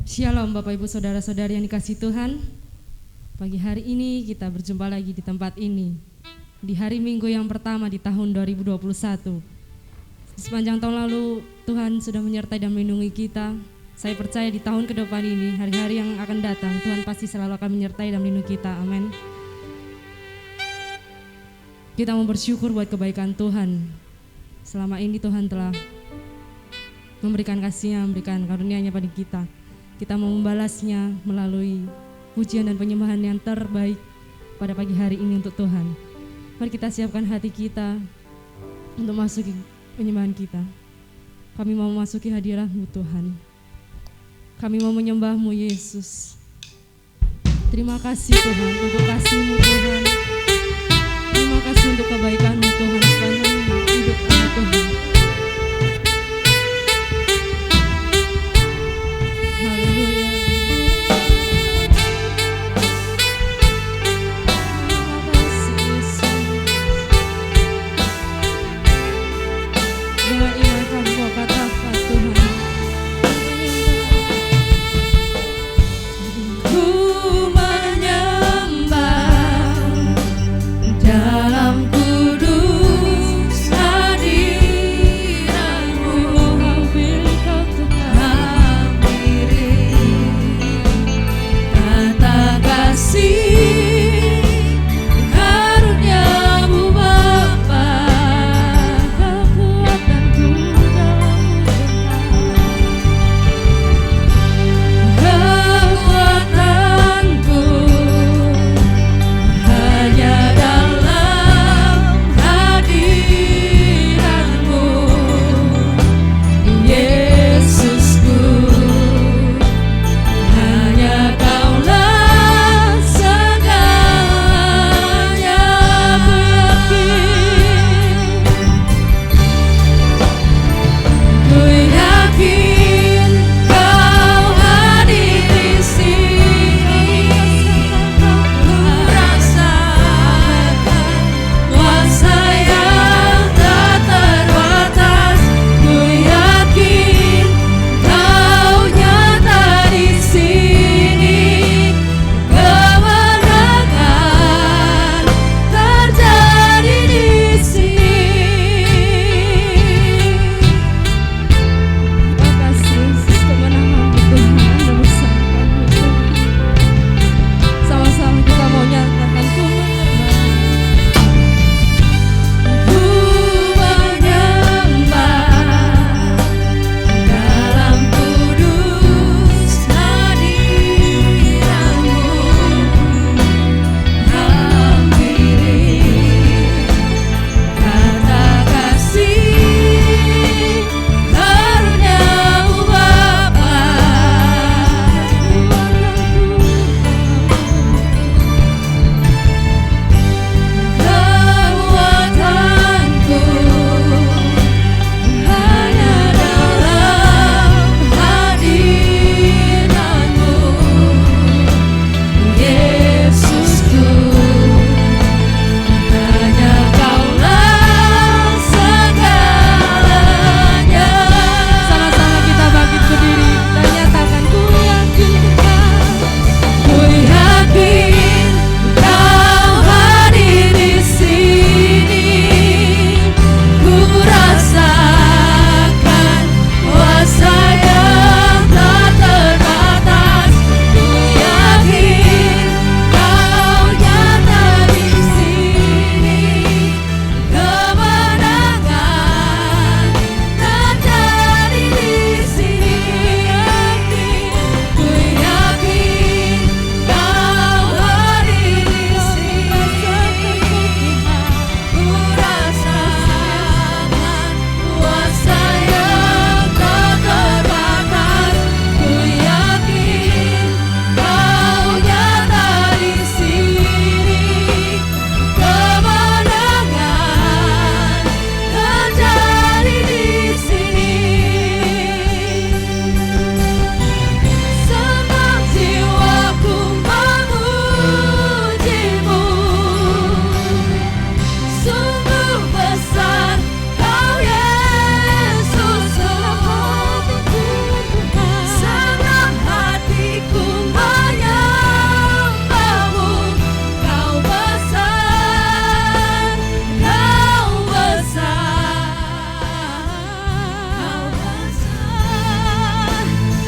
Shalom Bapak Ibu Saudara-saudari yang dikasihi Tuhan. Pagi hari ini kita berjumpa lagi di tempat ini, di hari Minggu yang pertama di tahun 2021. Di sepanjang tahun lalu Tuhan sudah menyertai dan melindungi kita. Saya percaya di tahun ke depan ini, hari-hari yang akan datang, Tuhan pasti selalu akan menyertai dan melindungi kita. Amin. Kita mau bersyukur buat kebaikan Tuhan. Selama ini Tuhan telah memberikan kasih-Nya, memberikan karunia-Nya pada kita. Kita mau membalasnya melalui pujian dan penyembahan yang terbaik pada pagi hari ini untuk Tuhan. Mari kita siapkan hati kita untuk masuki penyembahan kita. Kami mau memasuki hadirat-Mu Tuhan. Kami mau menyembah-Mu Yesus. Terima kasih Tuhan untuk kasih-Mu Tuhan. Terima kasih untuk kebaikan-Mu Tuhan sepanjang hidup kami Tuhan. Haleluya. Terima kasih Yesus. Dengan iman kami mau katakan Tuhan. Ku menyembah dalam kudus hadirat.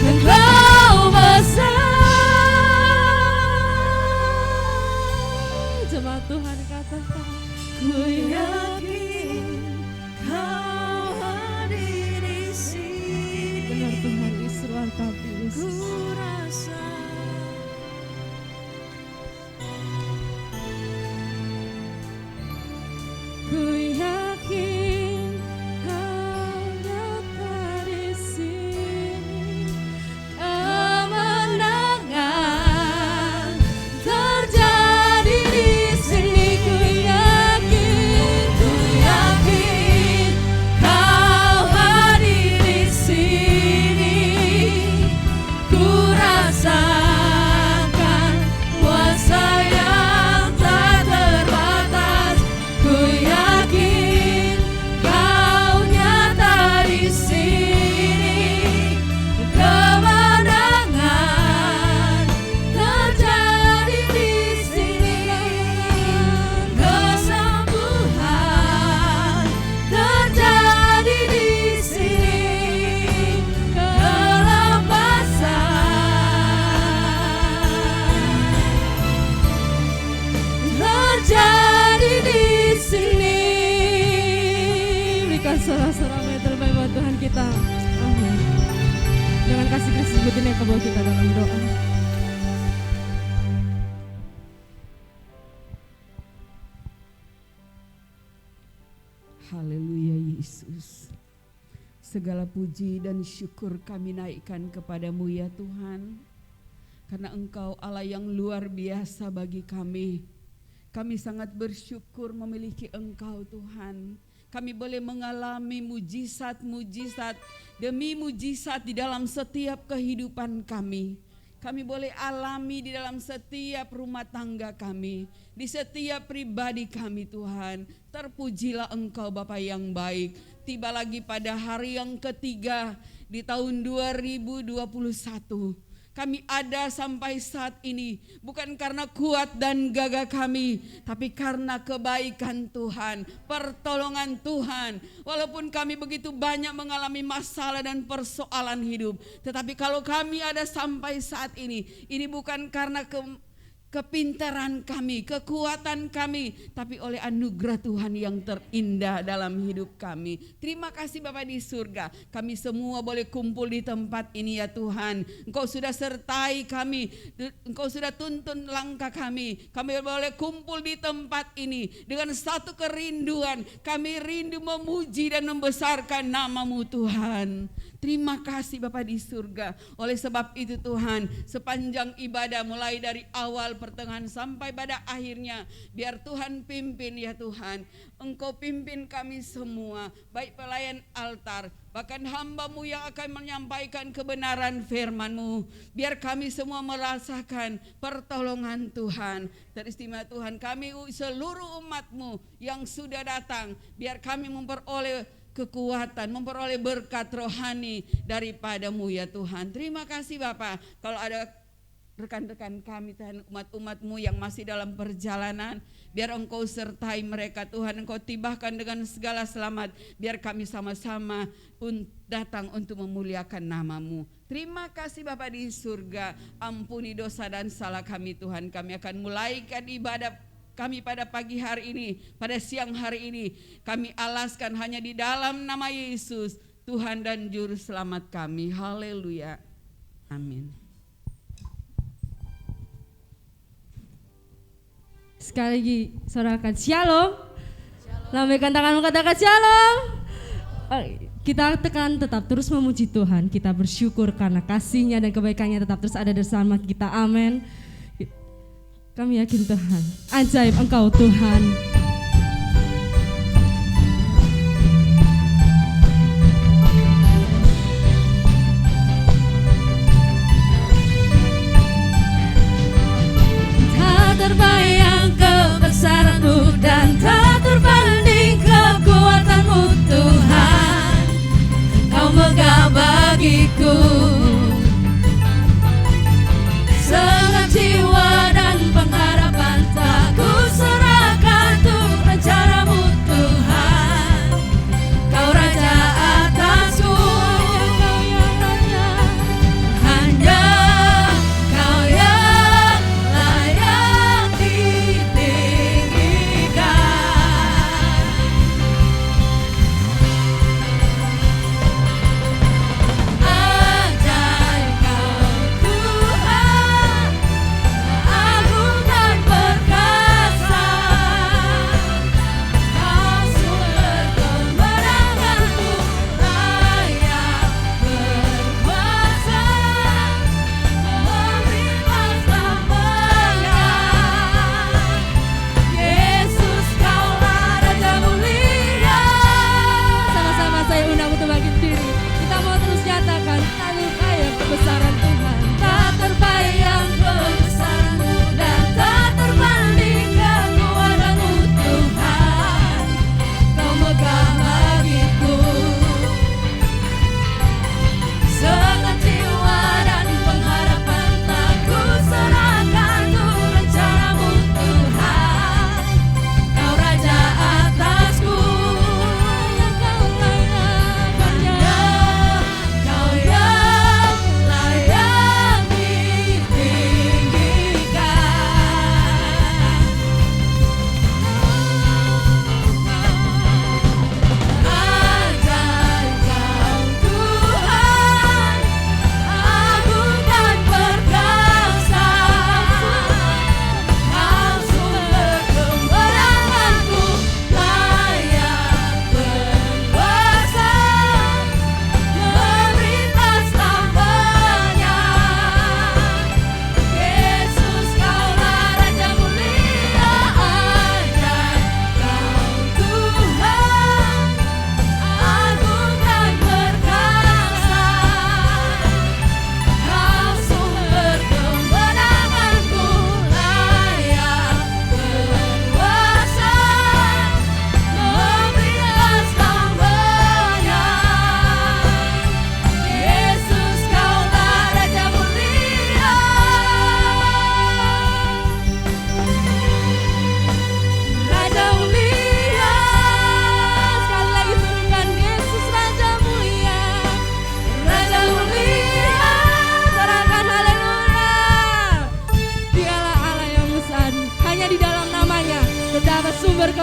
Engkau besar. Jemaat Tuhan katakan, ku yakin Kau hadir di sini. Benar Tuhan, Israel tapi Yesus. Ku rasa ku yakin Kau nyata di sini. Kemenangan terjadi di sini. Ku yakin Kau hadir di sini. Ku rasakan kuasa yang tak terbatas. Ku yakin Kau nyata di sini. Kemenangan terjadi di sini. Kesembuhan terjadi di sini. Kelepasan terjadi di sini. Berikan sorak-sorak yang terbaik buat Tuhan kita. Amin. Dengan kasih Kristus butin yang kebawa kita dalam doa. Haleluya Yesus. Segala puji dan syukur kami naikkan kepadamu ya Tuhan. Karena Engkau Allah yang luar biasa bagi kami. Kami sangat bersyukur memiliki Engkau Tuhan. Kami boleh mengalami mujizat-mujizat demi mujizat di dalam setiap kehidupan kami. Kami boleh alami di dalam setiap rumah tangga kami, di setiap pribadi kami Tuhan. Terpujilah Engkau Bapa yang baik. Tiba lagi pada hari yang ketiga di tahun 2021. Kami ada sampai saat ini bukan karena kuat dan gagah kami, tapi karena kebaikan Tuhan, pertolongan Tuhan. Walaupun kami begitu banyak mengalami masalah dan persoalan hidup, tetapi kalau kami ada sampai saat ini bukan karena kepintaran kami, kekuatan kami, tapi oleh anugerah Tuhan yang terindah dalam hidup kami. Terima kasih Bapa di surga. Kami semua boleh kumpul di tempat ini ya Tuhan. Engkau sudah sertai kami, Engkau sudah tuntun langkah kami. Kami boleh kumpul di tempat ini dengan satu kerinduan. Kami rindu memuji dan membesarkan nama-Mu Tuhan. Terima kasih Bapa di surga. Oleh sebab itu Tuhan, sepanjang ibadah mulai dari awal, pertengahan sampai pada akhirnya, biar Tuhan pimpin ya Tuhan. Engkau pimpin kami semua, baik pelayan altar, bahkan hamba-Mu yang akan menyampaikan kebenaran firman-Mu. Biar kami semua merasakan pertolongan Tuhan. Teristimewa Tuhan, kami seluruh umat-Mu yang sudah datang, biar kami memperoleh kekuatan, memperoleh berkat rohani daripada-Mu ya Tuhan. Terima kasih Bapak. Kalau ada rekan-rekan kami Tuhan, umat-umat-Mu yang masih dalam perjalanan, biar Engkau sertai mereka Tuhan. Engkau tibahkan dengan segala selamat, biar kami sama-sama pun datang untuk memuliakan nama-Mu. Terima kasih Bapa di surga. Ampuni dosa dan salah kami Tuhan. Kami akan mulaikan ibadah kami pada pagi hari ini, pada siang hari ini. Kami alaskan hanya di dalam nama Yesus, Tuhan dan Juru Selamat kami. Haleluya. Amin. Sekali lagi sorakan shalom. Lambaikan tanganmu, katakan shalom. Kita tekan tetap terus memuji Tuhan. Kita bersyukur karena kasih-Nya dan kebaikan-Nya tetap terus ada bersama kita. Amin. Kami yakin Tuhan, ajaib Engkau Tuhan. Tak terbayang kebesaran-Mu dan tak terbanding kekuatan-Mu Tuhan. Kau megah bagiku segenap jiwa dan pengharapan, tak ku serahkan untuk rencana-Mu Tuhan. Kau Raja atasku, Kau yang Raja,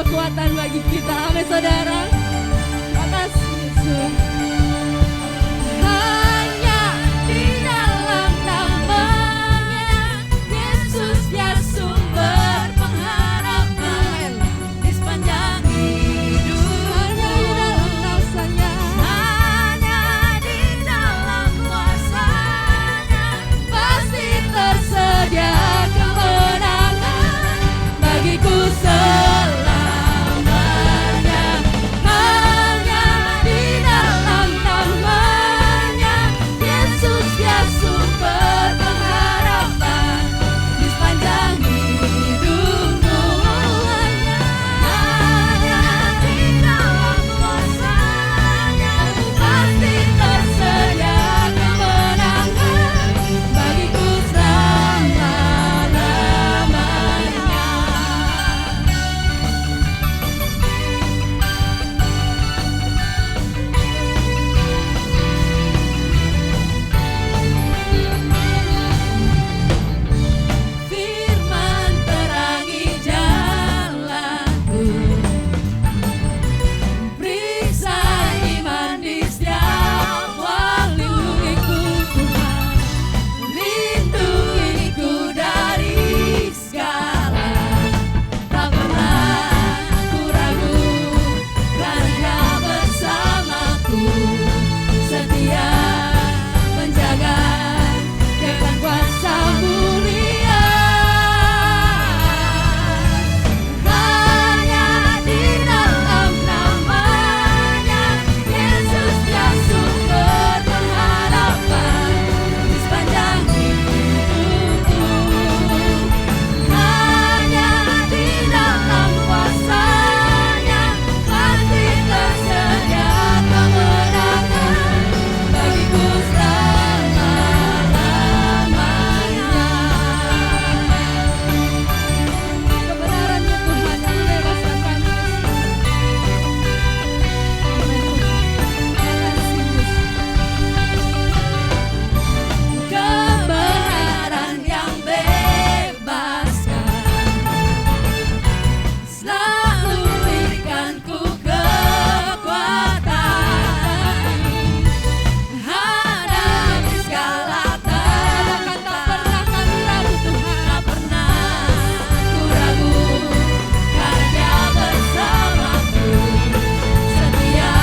kekuatan bagi kita. Amin saudara. Makasih Yesus. Hanya di dalam namanya Yesus dia sumber pengharapan di sepanjang hidupku. Hanya di dalam kuasanya pasti tersedia kemenangan bagiku selamanya. Hanya di dalam namanya Yesus dia sumber pengharapan di sepanjang hidupku. Hanya di dalam kuasanya pasti tersedia kemenangan bagiku selama-lamanya. Firman terangi jalanku, periksa iman di setiap waktu. Lindungiku dari segala, tak pernah ku ragu, karena Dia bersamaku, setia menjaga dengan kuasa mulia. Hanya di dalam namanya Yesus dia sumber pengharapan di sepanjang hidupku. Hanya di dalam kuasanya pasti tersedia kemenangan bagiku selama-lamanya. Kebenaran-Nya Tuhan yang membebaskan kami. Kebenaran yang bebaskan selalu berikanku kekuatan hadapi segala tantangan. Tak pernah kami ragu Tuhan, tak pernah ku ragu, karena Dia bersamaku, setia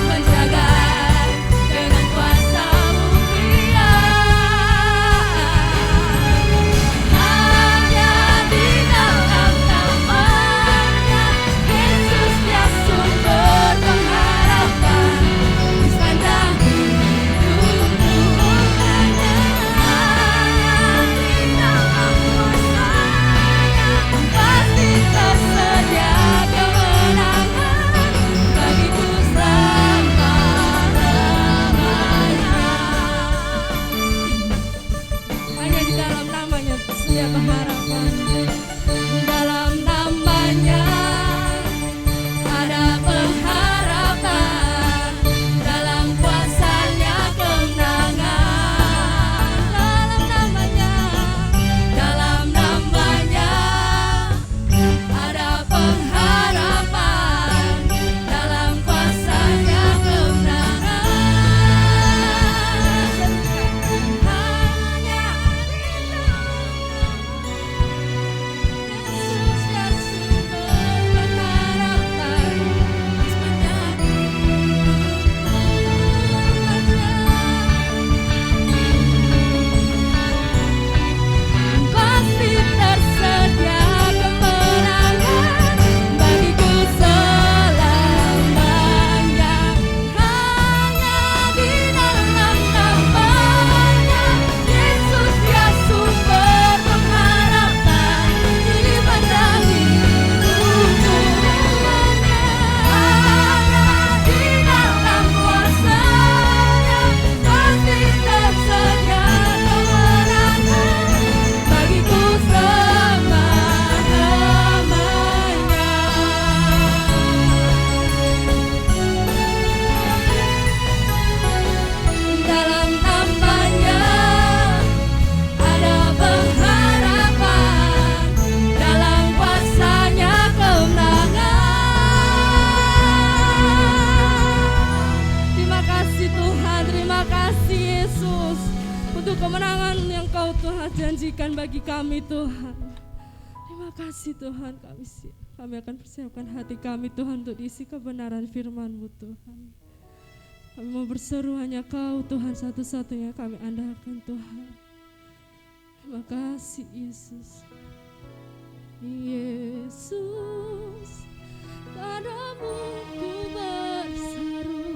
menjaga dengan kuasa mulia. Hanya di dalam namanya Yesus dia sumber pengharapan di sepanjang hidupku. Hanya di dalam kuasanya pasti tersedia kemenangan bagiku selama-lamanya. Hanya di dalam namanya sedia pengharapan. Dalam namanya ada pengharapan, dalam kuasanya kemenangan. Dalam namanya ada pengharapan, dalam kuasanya kemenangan. Hanya di dalam Tuhan yang Kau Tuhan janjikan bagi kami Tuhan. Terima kasih Tuhan, kami akan persiapkan hati kami Tuhan untuk diisi kebenaran firman-Mu Tuhan. Kami mau berseru hanya Kau Tuhan satu-satunya kami andalkan Tuhan. Terima kasih Yesus. Yesus, padamu ku berseru,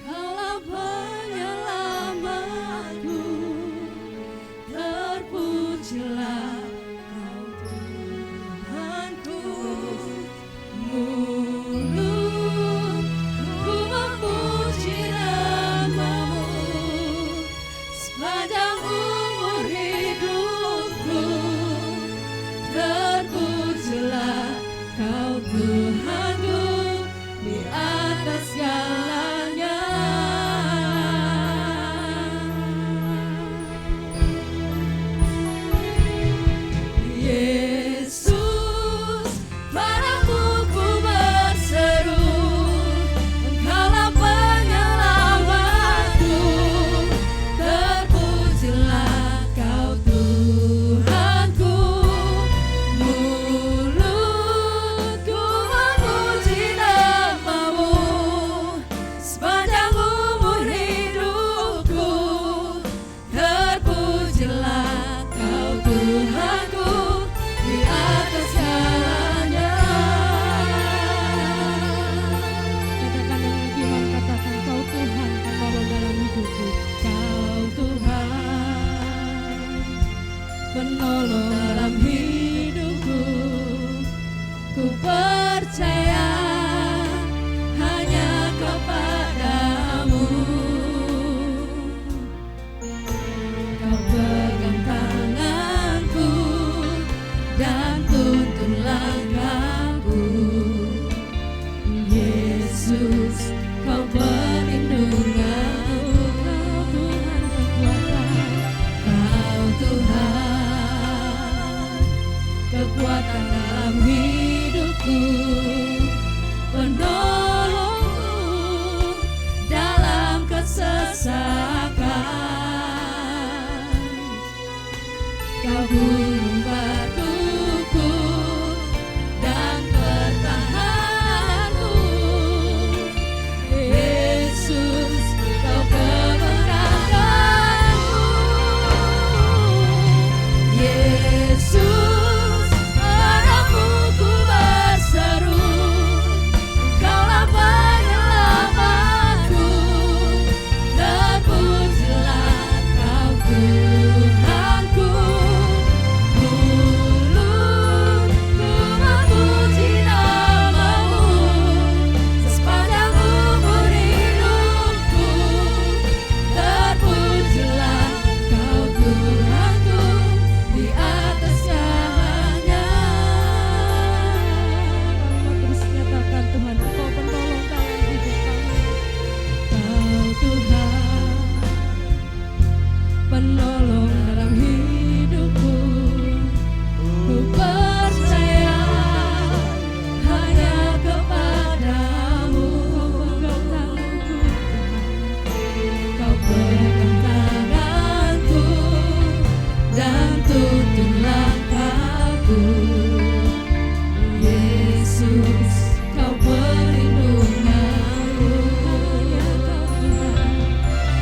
Kaulah penyelamatku, terpujilah Kau Tuhanku. Mulutku memuji nama-Mu sepanjang umur hidupku, terpujilah Kau Tuhanku di atas segalanya. Yesus, padamu ku berseru, Engkaulah penyelamatku, terpujilah Kau Tuhanku. Mulutku memuji nama-Mu sepanjang umur hidupku, terpujilah Kau Tuhanku di atas segalanya. Katakan dengan iman, katakan Kau Tuhan penolong dalam hidupku. Kau Tuhan penolong dalam hidupku, ku percaya hanya kepada-Mu. Kau pegang tanganku dan tuntun langkahku. Yesus, Kau perlindunganku. Kau Tuhan kekuatan dalam hidupku, penolongku dalam kesesakan. Kau gunung batuku dan pertahananku. Yesus, Kau kemenanganku. Yesus, padamu ku berseru, Engkaulah penyelamatku, terpujilah Kau Tuhanku. Mulutku memuji nama-Mu sepanjang umur hidupku, terpujilah Kau Tuhanku di atas segalanya. Kami mau terus nyatakan Tuhan, Engkau penolong dalam hidup kami. Kau Tuhan penolong dalam hidupku, ku percaya hanya kepada-Mu. Kau pegang tanganku dan tuntun langkahku. Yesus, Kau perlindunganku.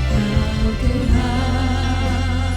Kau Tuhan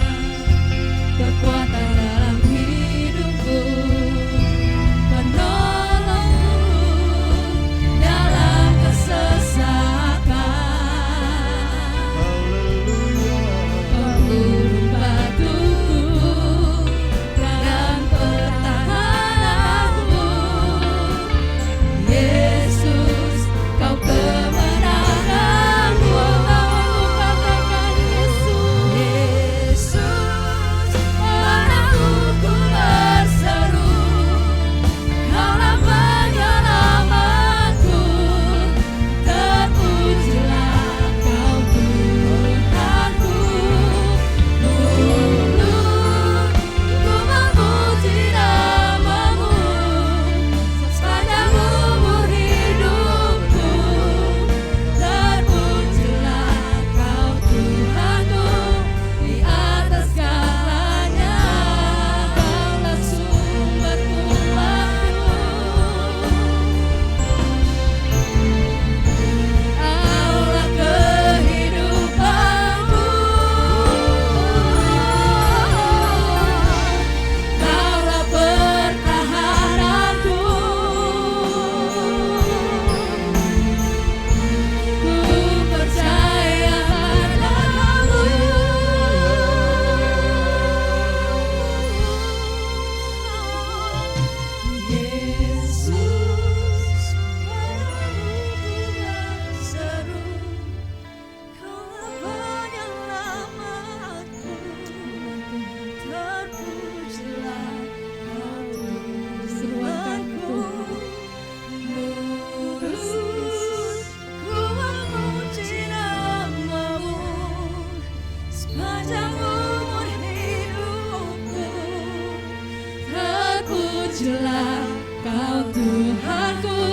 terpujilah Kau Tuhanku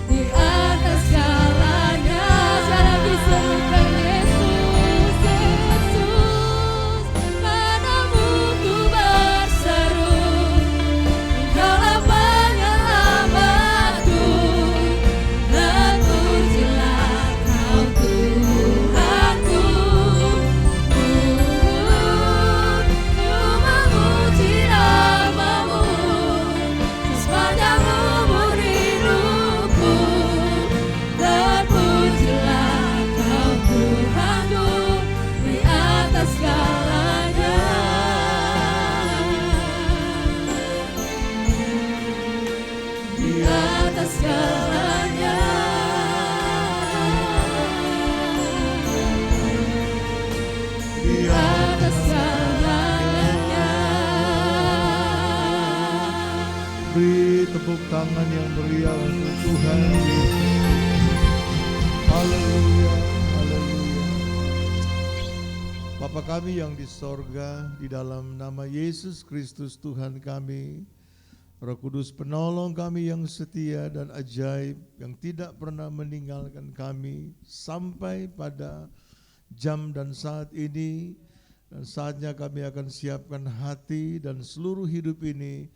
di atas segalanya. Sekarang disebutkan Yesus, Yesus, padamu ku berseru, Engkaulah penyelamatku, terpujilah Kau Tuhanku. Ku memuji namamu sepanjang umur hidupku, terpujilah Kau Tuhanku di atas segalanya. Di atas segalanya. Di atas segalanya. Beri tepuk tangan yang meriah untuk Tuhan Yesus. Haleluya, haleluya. Bapa kami yang di sorga, di dalam nama Yesus Kristus Tuhan kami, Roh Kudus penolong kami yang setia dan ajaib, yang tidak pernah meninggalkan kami sampai pada jam dan saat ini. Dan saatnya kami akan siapkan hati dan seluruh hidup ini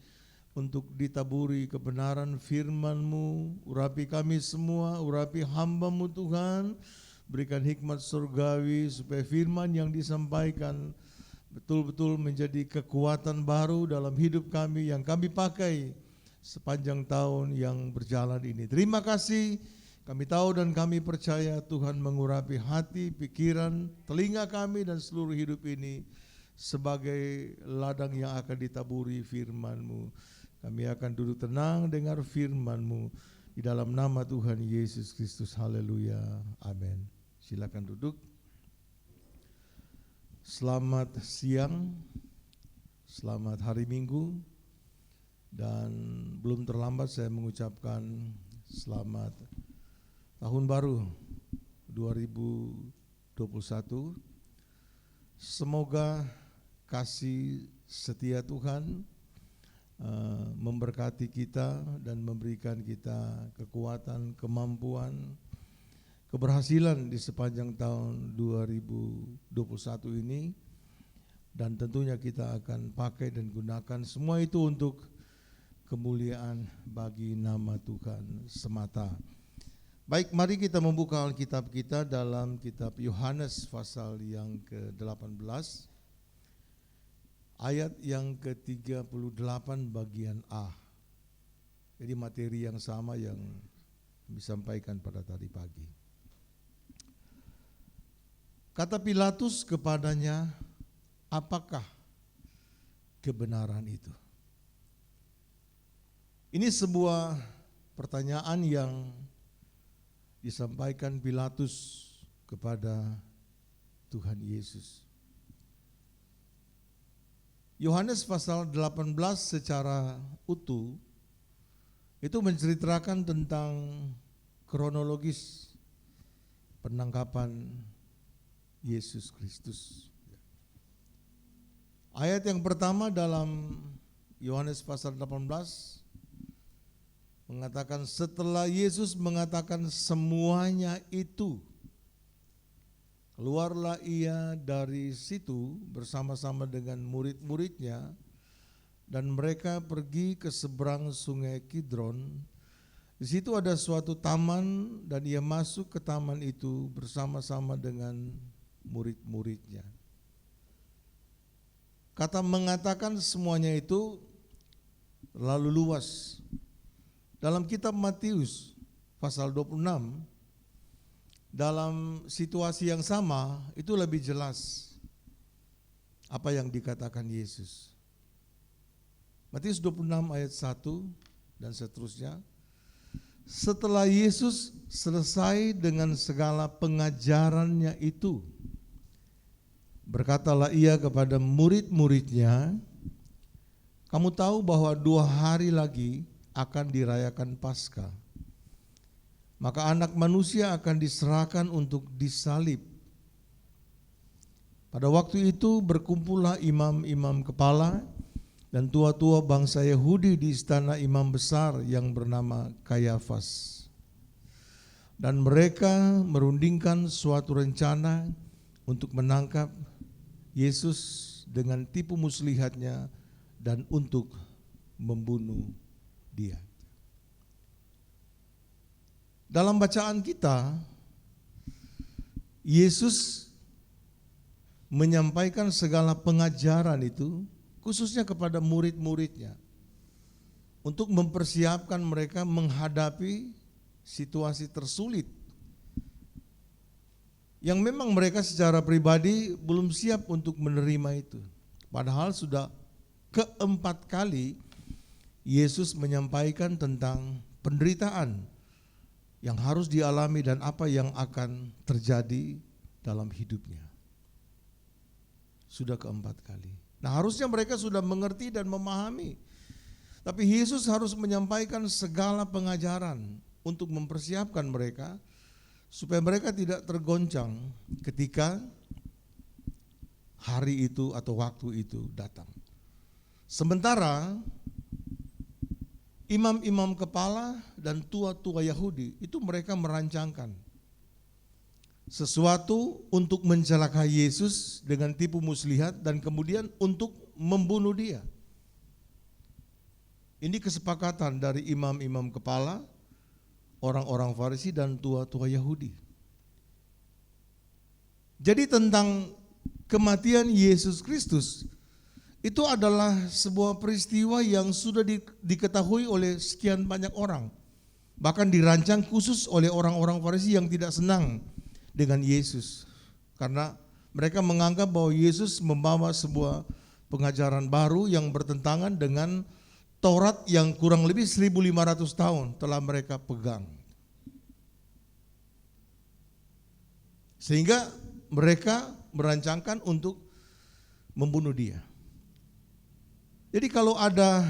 untuk ditaburi kebenaran firman-Mu. Urapi kami semua, urapi hamba-Mu Tuhan. Berikan hikmat surgawi supaya firman yang disampaikan betul-betul menjadi kekuatan baru dalam hidup kami yang kami pakai sepanjang tahun yang berjalan ini. Terima kasih, kami tahu dan kami percaya Tuhan mengurapi hati, pikiran, telinga kami dan seluruh hidup ini sebagai ladang yang akan ditaburi firman-Mu. Kami akan duduk tenang dengar firman-Mu di dalam nama Tuhan Yesus Kristus. Haleluya, amin. Silakan duduk. Selamat siang, selamat hari Minggu, dan belum terlambat saya mengucapkan selamat Tahun Baru 2021. Semoga kasih setia Tuhan memberkati kita dan memberikan kita kekuatan, kemampuan, keberhasilan di sepanjang tahun 2021 ini, dan tentunya kita akan pakai dan gunakan semua itu untuk kemuliaan bagi nama Tuhan semata. Baik, mari kita membuka Alkitab kita dalam kitab Yohanes pasal yang ke-18 ayat yang ke-38 bagian A. Jadi materi yang sama yang disampaikan pada tadi pagi. Kata Pilatus kepadanya, apakah kebenaran itu? Ini sebuah pertanyaan yang disampaikan Pilatus kepada Tuhan Yesus. Yohanes pasal 18 secara utuh itu menceritakan tentang kronologis penangkapan Yesus Kristus. Ayat yang pertama dalam Yohanes pasal 18 mengatakan, setelah Yesus mengatakan semuanya itu, keluarlah ia dari situ bersama-sama dengan murid-muridnya, dan mereka pergi ke seberang sungai Kidron. Di situ ada suatu taman, dan ia masuk ke taman itu bersama-sama dengan murid-muridnya. Kata mengatakan semuanya itu terlalu luas. Dalam kitab Matius pasal 26, dalam situasi yang sama itu lebih jelas apa yang dikatakan Yesus. Matius 26 ayat 1 dan seterusnya. Setelah Yesus selesai dengan segala pengajarannya itu, berkatalah ia kepada murid-muridnya, kamu tahu bahwa 2 hari lagi akan dirayakan Paskah. Maka anak manusia akan diserahkan untuk disalib. Pada waktu itu berkumpullah imam-imam kepala dan tua-tua bangsa Yahudi di istana imam besar yang bernama Kayafas. Dan mereka merundingkan suatu rencana untuk menangkap Yesus dengan tipu muslihatnya dan untuk membunuh dia. Dalam bacaan kita, Yesus menyampaikan segala pengajaran itu khususnya kepada murid-muridnya untuk mempersiapkan mereka menghadapi situasi tersulit yang memang mereka secara pribadi belum siap untuk menerima itu. Padahal sudah keempat kali Yesus menyampaikan tentang penderitaan yang harus dialami dan apa yang akan terjadi dalam hidupnya. Sudah keempat kali. Nah, harusnya mereka sudah mengerti dan memahami. Tapi Yesus harus menyampaikan segala pengajaran untuk mempersiapkan mereka supaya mereka tidak tergoncang ketika hari itu atau waktu itu datang. Sementara imam-imam kepala dan tua-tua Yahudi itu mereka merancangkan sesuatu untuk mencelakai Yesus dengan tipu muslihat dan kemudian untuk membunuh dia. Ini kesepakatan dari imam-imam kepala, orang-orang Farisi dan tua-tua Yahudi. Jadi tentang kematian Yesus Kristus itu adalah sebuah peristiwa yang sudah diketahui oleh sekian banyak orang. Bahkan dirancang khusus oleh orang-orang Farisi yang tidak senang dengan Yesus. Karena mereka menganggap bahwa Yesus membawa sebuah pengajaran baru yang bertentangan dengan Taurat yang kurang lebih 1.500 tahun telah mereka pegang. Sehingga mereka merancangkan untuk membunuh dia. Jadi kalau ada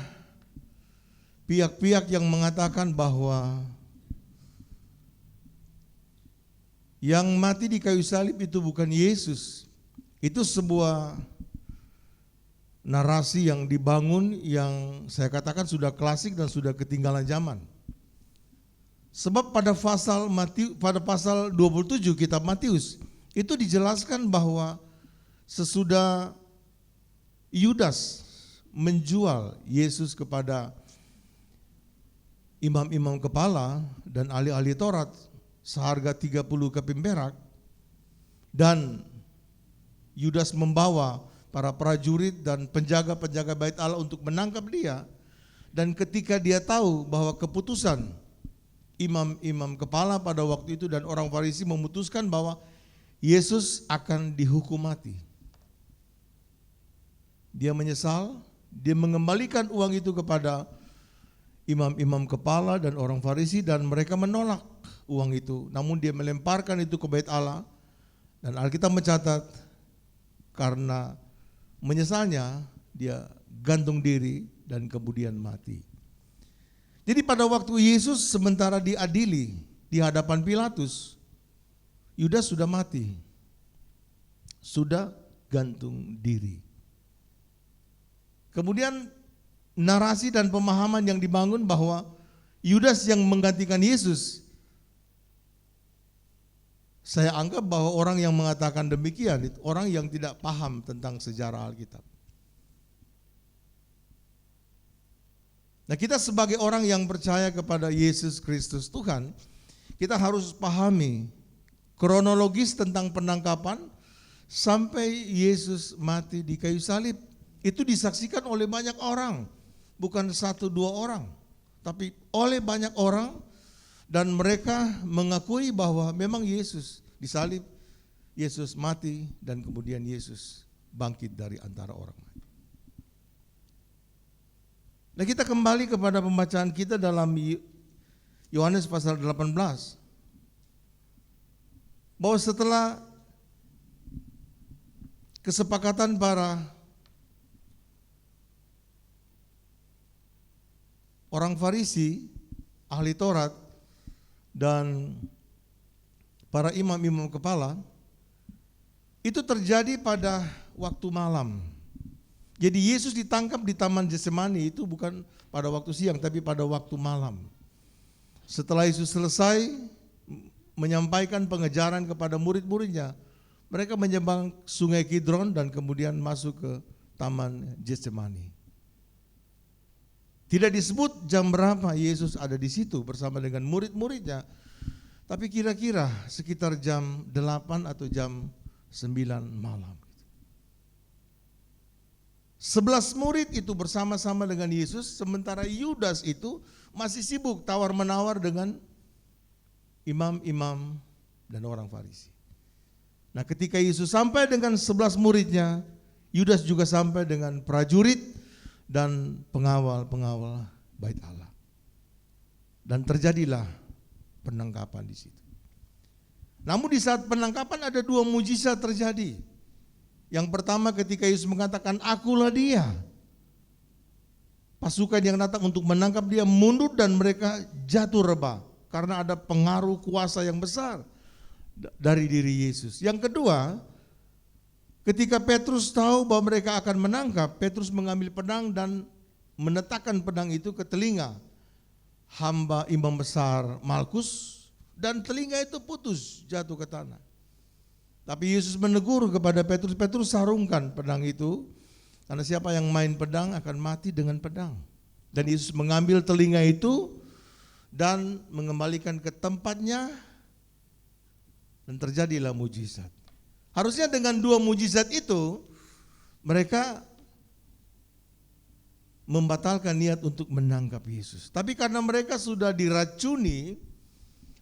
pihak-pihak yang mengatakan bahwa yang mati di kayu salib itu bukan Yesus, itu sebuah narasi yang dibangun yang saya katakan sudah klasik dan sudah ketinggalan zaman. Sebab pada pasal 27 kitab Matius itu dijelaskan bahwa sesudah Yudas menjual Yesus kepada imam-imam kepala dan ahli-ahli Taurat seharga 30 keping perak, dan Yudas membawa para prajurit dan penjaga-penjaga bait Allah untuk menangkap dia, dan ketika dia tahu bahwa keputusan imam-imam kepala pada waktu itu dan orang Farisi memutuskan bahwa Yesus akan dihukum mati, dia menyesal. Dia mengembalikan uang itu kepada imam-imam kepala dan orang Farisi dan mereka menolak uang itu. Namun dia melemparkan itu ke bait Allah, dan Alkitab mencatat karena menyesalnya dia gantung diri dan kemudian mati. Jadi pada waktu Yesus sementara diadili di hadapan Pilatus, Yudas sudah mati, sudah gantung diri. Kemudian narasi dan pemahaman yang dibangun bahwa Yudas yang menggantikan Yesus, saya anggap bahwa orang yang mengatakan demikian itu orang yang tidak paham tentang sejarah Alkitab. Nah, kita sebagai orang yang percaya kepada Yesus Kristus Tuhan, kita harus pahami kronologis tentang penangkapan sampai Yesus mati di kayu salib. Itu disaksikan oleh banyak orang, bukan 1-2 orang, tapi oleh banyak orang, dan mereka mengakui bahwa memang Yesus disalib, Yesus mati, dan kemudian Yesus bangkit dari antara orang mati. Nah, kita kembali kepada pembacaan kita dalam Yohanes pasal 18, bahwa setelah kesepakatan para orang Farisi, ahli Taurat, dan para imam-imam kepala, itu terjadi pada waktu malam. Jadi Yesus ditangkap di Taman Getsemani itu bukan pada waktu siang tapi pada waktu malam. Setelah Yesus selesai menyampaikan pengejaran kepada murid-muridnya, mereka menyeberang sungai Kidron dan kemudian masuk ke Taman Getsemani. Tidak disebut jam berapa Yesus ada di situ bersama dengan murid-muridnya, tapi kira-kira sekitar jam 8 atau jam 9 malam. 11 murid itu bersama-sama dengan Yesus, sementara Yudas itu masih sibuk tawar-menawar dengan imam-imam dan orang Farisi. Nah, ketika Yesus sampai dengan 11 muridnya, Yudas juga sampai dengan prajurit dan pengawal-pengawal Bait Allah. Dan terjadilah penangkapan di situ. Namun di saat penangkapan ada 2 mujizat terjadi. Yang pertama ketika Yesus mengatakan, "Akulah dia." Pasukan yang datang untuk menangkap dia mundur dan mereka jatuh rebah karena ada pengaruh kuasa yang besar dari diri Yesus. Yang kedua, ketika Petrus tahu bahwa mereka akan menangkap, Petrus mengambil pedang dan meletakkan pedang itu ke telinga hamba imam besar Malkus, dan telinga itu putus jatuh ke tanah. Tapi Yesus menegur kepada Petrus, "Petrus, sarungkan pedang itu, karena siapa yang main pedang akan mati dengan pedang." Dan Yesus mengambil telinga itu dan mengembalikan ke tempatnya, dan terjadilah mujizat. Harusnya dengan 2 mujizat itu mereka membatalkan niat untuk menangkap Yesus. Tapi karena mereka sudah diracuni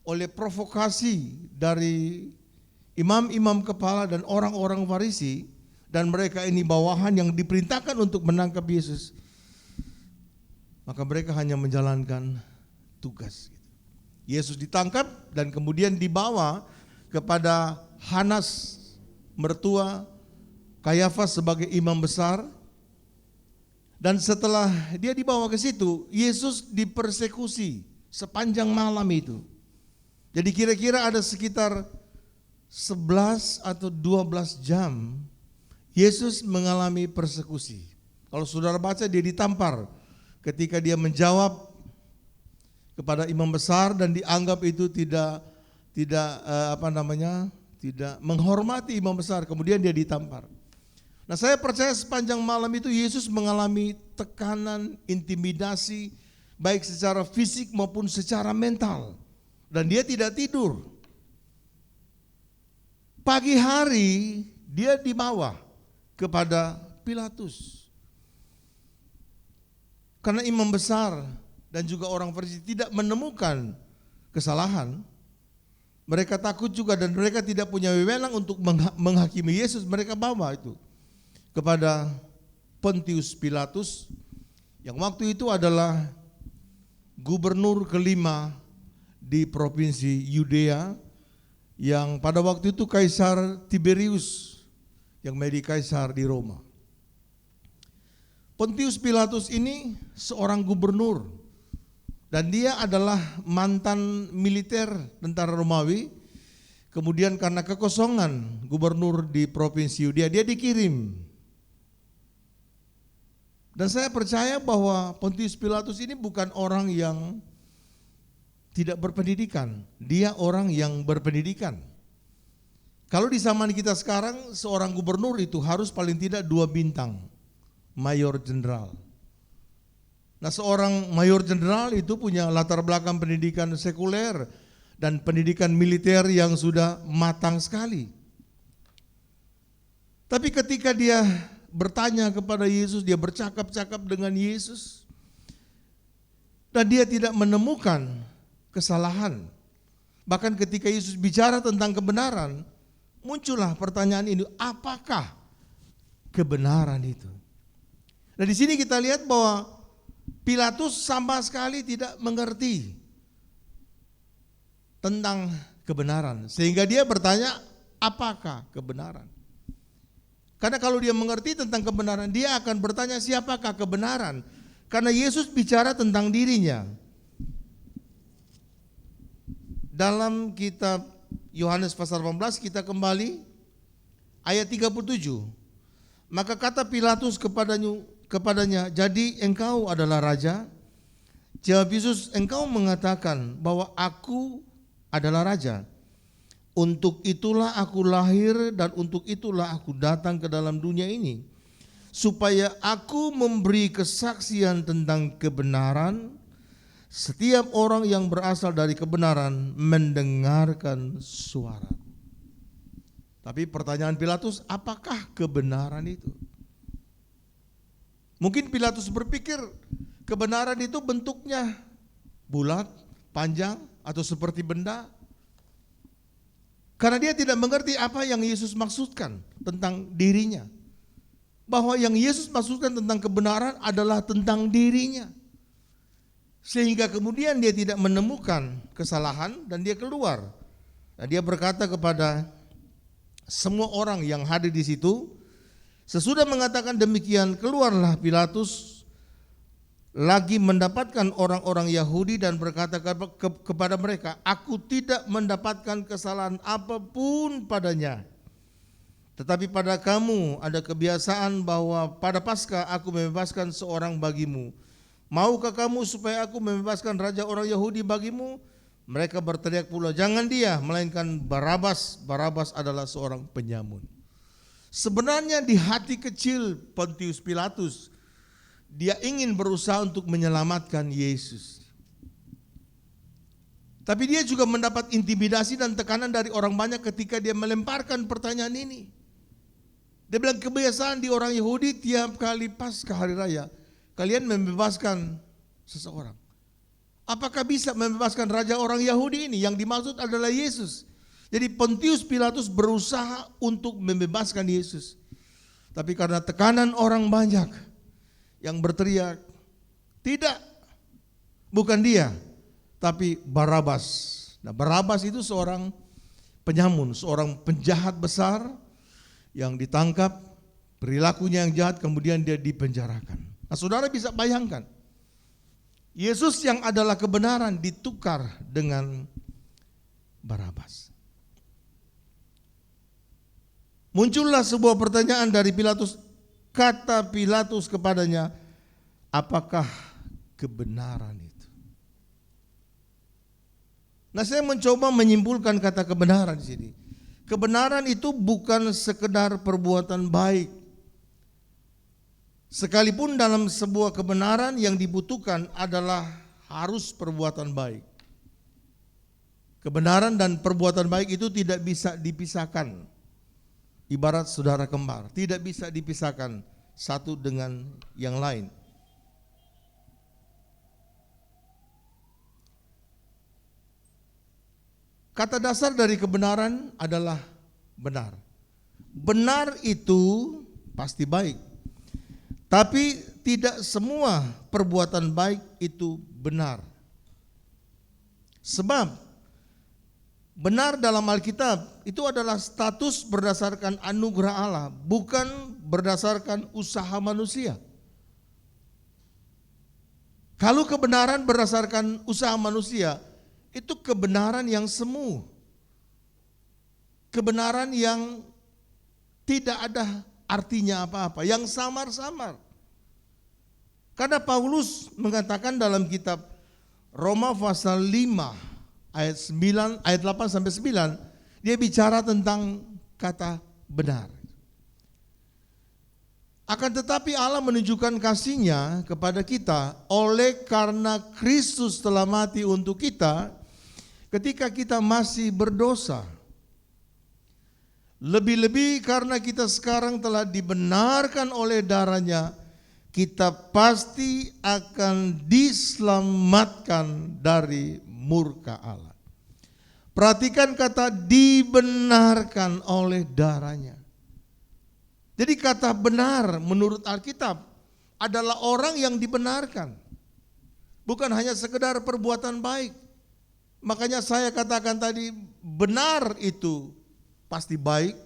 oleh provokasi dari imam-imam kepala dan orang-orang Farisi, dan mereka ini bawahan yang diperintahkan untuk menangkap Yesus, maka mereka hanya menjalankan tugas. Yesus ditangkap dan kemudian dibawa kepada Hanas, mertua Kayafas sebagai imam besar. Dan setelah dia dibawa ke situ, Yesus dipersekusi sepanjang malam itu. Jadi kira-kira ada sekitar 11 atau 12 jam Yesus mengalami persekusi. Kalau saudara baca, dia ditampar ketika dia menjawab kepada imam besar dan dianggap itu tidak menghormati imam besar, kemudian dia ditampar. Nah, saya percaya sepanjang malam itu Yesus mengalami tekanan, intimidasi, baik secara fisik maupun secara mental, dan dia tidak tidur. Pagi hari dia dibawa kepada Pilatus. Karena imam besar dan juga orang Farisi tidak menemukan kesalahan, mereka takut juga dan mereka tidak punya wewenang untuk menghakimi Yesus. Mereka bawa itu kepada Pontius Pilatus, yang waktu itu adalah gubernur kelima di provinsi Yudea, yang pada waktu itu Kaisar Tiberius yang menjadi kaisar di Roma. Pontius Pilatus ini seorang gubernur, dan dia adalah mantan militer tentara Romawi. Kemudian karena kekosongan gubernur di provinsi Yudea, dia dikirim. Dan saya percaya bahwa Pontius Pilatus ini bukan orang yang tidak berpendidikan, dia orang yang berpendidikan. Kalau di zaman kita sekarang, seorang gubernur itu harus paling tidak 2 bintang, mayor jenderal. Nah, seorang mayor jenderal itu punya latar belakang pendidikan sekuler dan pendidikan militer yang sudah matang sekali. Tapi ketika dia bertanya kepada Yesus, dia bercakap-cakap dengan Yesus, dan dia tidak menemukan kesalahan. Bahkan ketika Yesus bicara tentang kebenaran, muncullah pertanyaan ini, apakah kebenaran itu? Nah, di sini kita lihat bahwa Pilatus sama sekali tidak mengerti tentang kebenaran, sehingga dia bertanya, apakah kebenaran? Karena kalau dia mengerti tentang kebenaran, dia akan bertanya siapakah kebenaran? Karena Yesus bicara tentang dirinya. Dalam kitab Yohanes pasal 18 kita kembali ayat 37. Maka kata Pilatus kepadanya, jadi engkau adalah raja? Jawab Yesus, engkau mengatakan bahwa aku adalah raja. Untuk itulah aku lahir dan untuk itulah aku datang ke dalam dunia ini, supaya aku memberi kesaksian tentang kebenaran. Setiap orang yang berasal dari kebenaran mendengarkan suara. Tapi pertanyaan Pilatus, apakah kebenaran itu? Mungkin Pilatus berpikir kebenaran itu bentuknya bulat, panjang, atau seperti benda. Karena dia tidak mengerti apa yang Yesus maksudkan tentang dirinya. Bahwa yang Yesus maksudkan tentang kebenaran adalah tentang dirinya. Sehingga kemudian dia tidak menemukan kesalahan dan dia keluar. Dan dia berkata kepada semua orang yang hadir di situ, sesudah mengatakan demikian, keluarlah Pilatus lagi mendapatkan orang-orang Yahudi dan berkata kepada mereka, aku tidak mendapatkan kesalahan apapun padanya. Tetapi pada kamu ada kebiasaan bahwa pada Paskah aku membebaskan seorang bagimu. Maukah kamu supaya aku membebaskan raja orang Yahudi bagimu? Mereka berteriak pula, jangan dia, melainkan Barabas. Barabas adalah seorang penyamun. Sebenarnya di hati kecil Pontius Pilatus, dia ingin berusaha untuk menyelamatkan Yesus. Tapi dia juga mendapat intimidasi dan tekanan dari orang banyak ketika dia melemparkan pertanyaan ini. Dia bilang kebiasaan di orang Yahudi tiap kali Paskah hari raya, kalian membebaskan seseorang. Apakah bisa membebaskan raja orang Yahudi ini? Yang dimaksud adalah Yesus. Jadi Pontius Pilatus berusaha untuk membebaskan Yesus. Tapi karena tekanan orang banyak yang berteriak, tidak, bukan dia, tapi Barabas. Nah, Barabas itu seorang penyamun, seorang penjahat besar yang ditangkap, perilakunya yang jahat, kemudian dia dipenjarakan. Nah, saudara bisa bayangkan, Yesus yang adalah kebenaran ditukar dengan Barabas. Muncullah sebuah pertanyaan dari Pilatus. Kata Pilatus kepadanya, apakah kebenaran itu? Nah, saya mencoba menyimpulkan kata kebenaran di sini. Kebenaran itu bukan sekedar perbuatan baik. Sekalipun dalam sebuah kebenaran yang dibutuhkan adalah harus perbuatan baik. Kebenaran dan perbuatan baik itu tidak bisa dipisahkan. Ibarat saudara kembar, tidak bisa dipisahkan satu dengan yang lain. Kata dasar dari kebenaran adalah benar. Benar itu pasti baik. Tapi tidak semua perbuatan baik itu benar. Sebab benar dalam Alkitab itu adalah status berdasarkan anugerah Allah, bukan berdasarkan usaha manusia. Kalau kebenaran berdasarkan usaha manusia, itu kebenaran yang semu. Kebenaran yang tidak ada artinya apa-apa, yang samar-samar. Karena Paulus mengatakan dalam kitab Roma pasal 5 ayat 8 sampai 9, dia bicara tentang kata benar. Akan tetapi Allah menunjukkan kasih-Nya kepada kita oleh karena Kristus telah mati untuk kita ketika kita masih berdosa. Lebih-lebih karena kita sekarang telah dibenarkan oleh darah-Nya, kita pasti akan diselamatkan dari murka Allah. Perhatikan kata dibenarkan oleh darah-Nya. Jadi kata benar menurut Alkitab adalah orang yang dibenarkan. Bukan hanya sekedar perbuatan baik. Makanya saya katakan tadi benar itu pasti baik,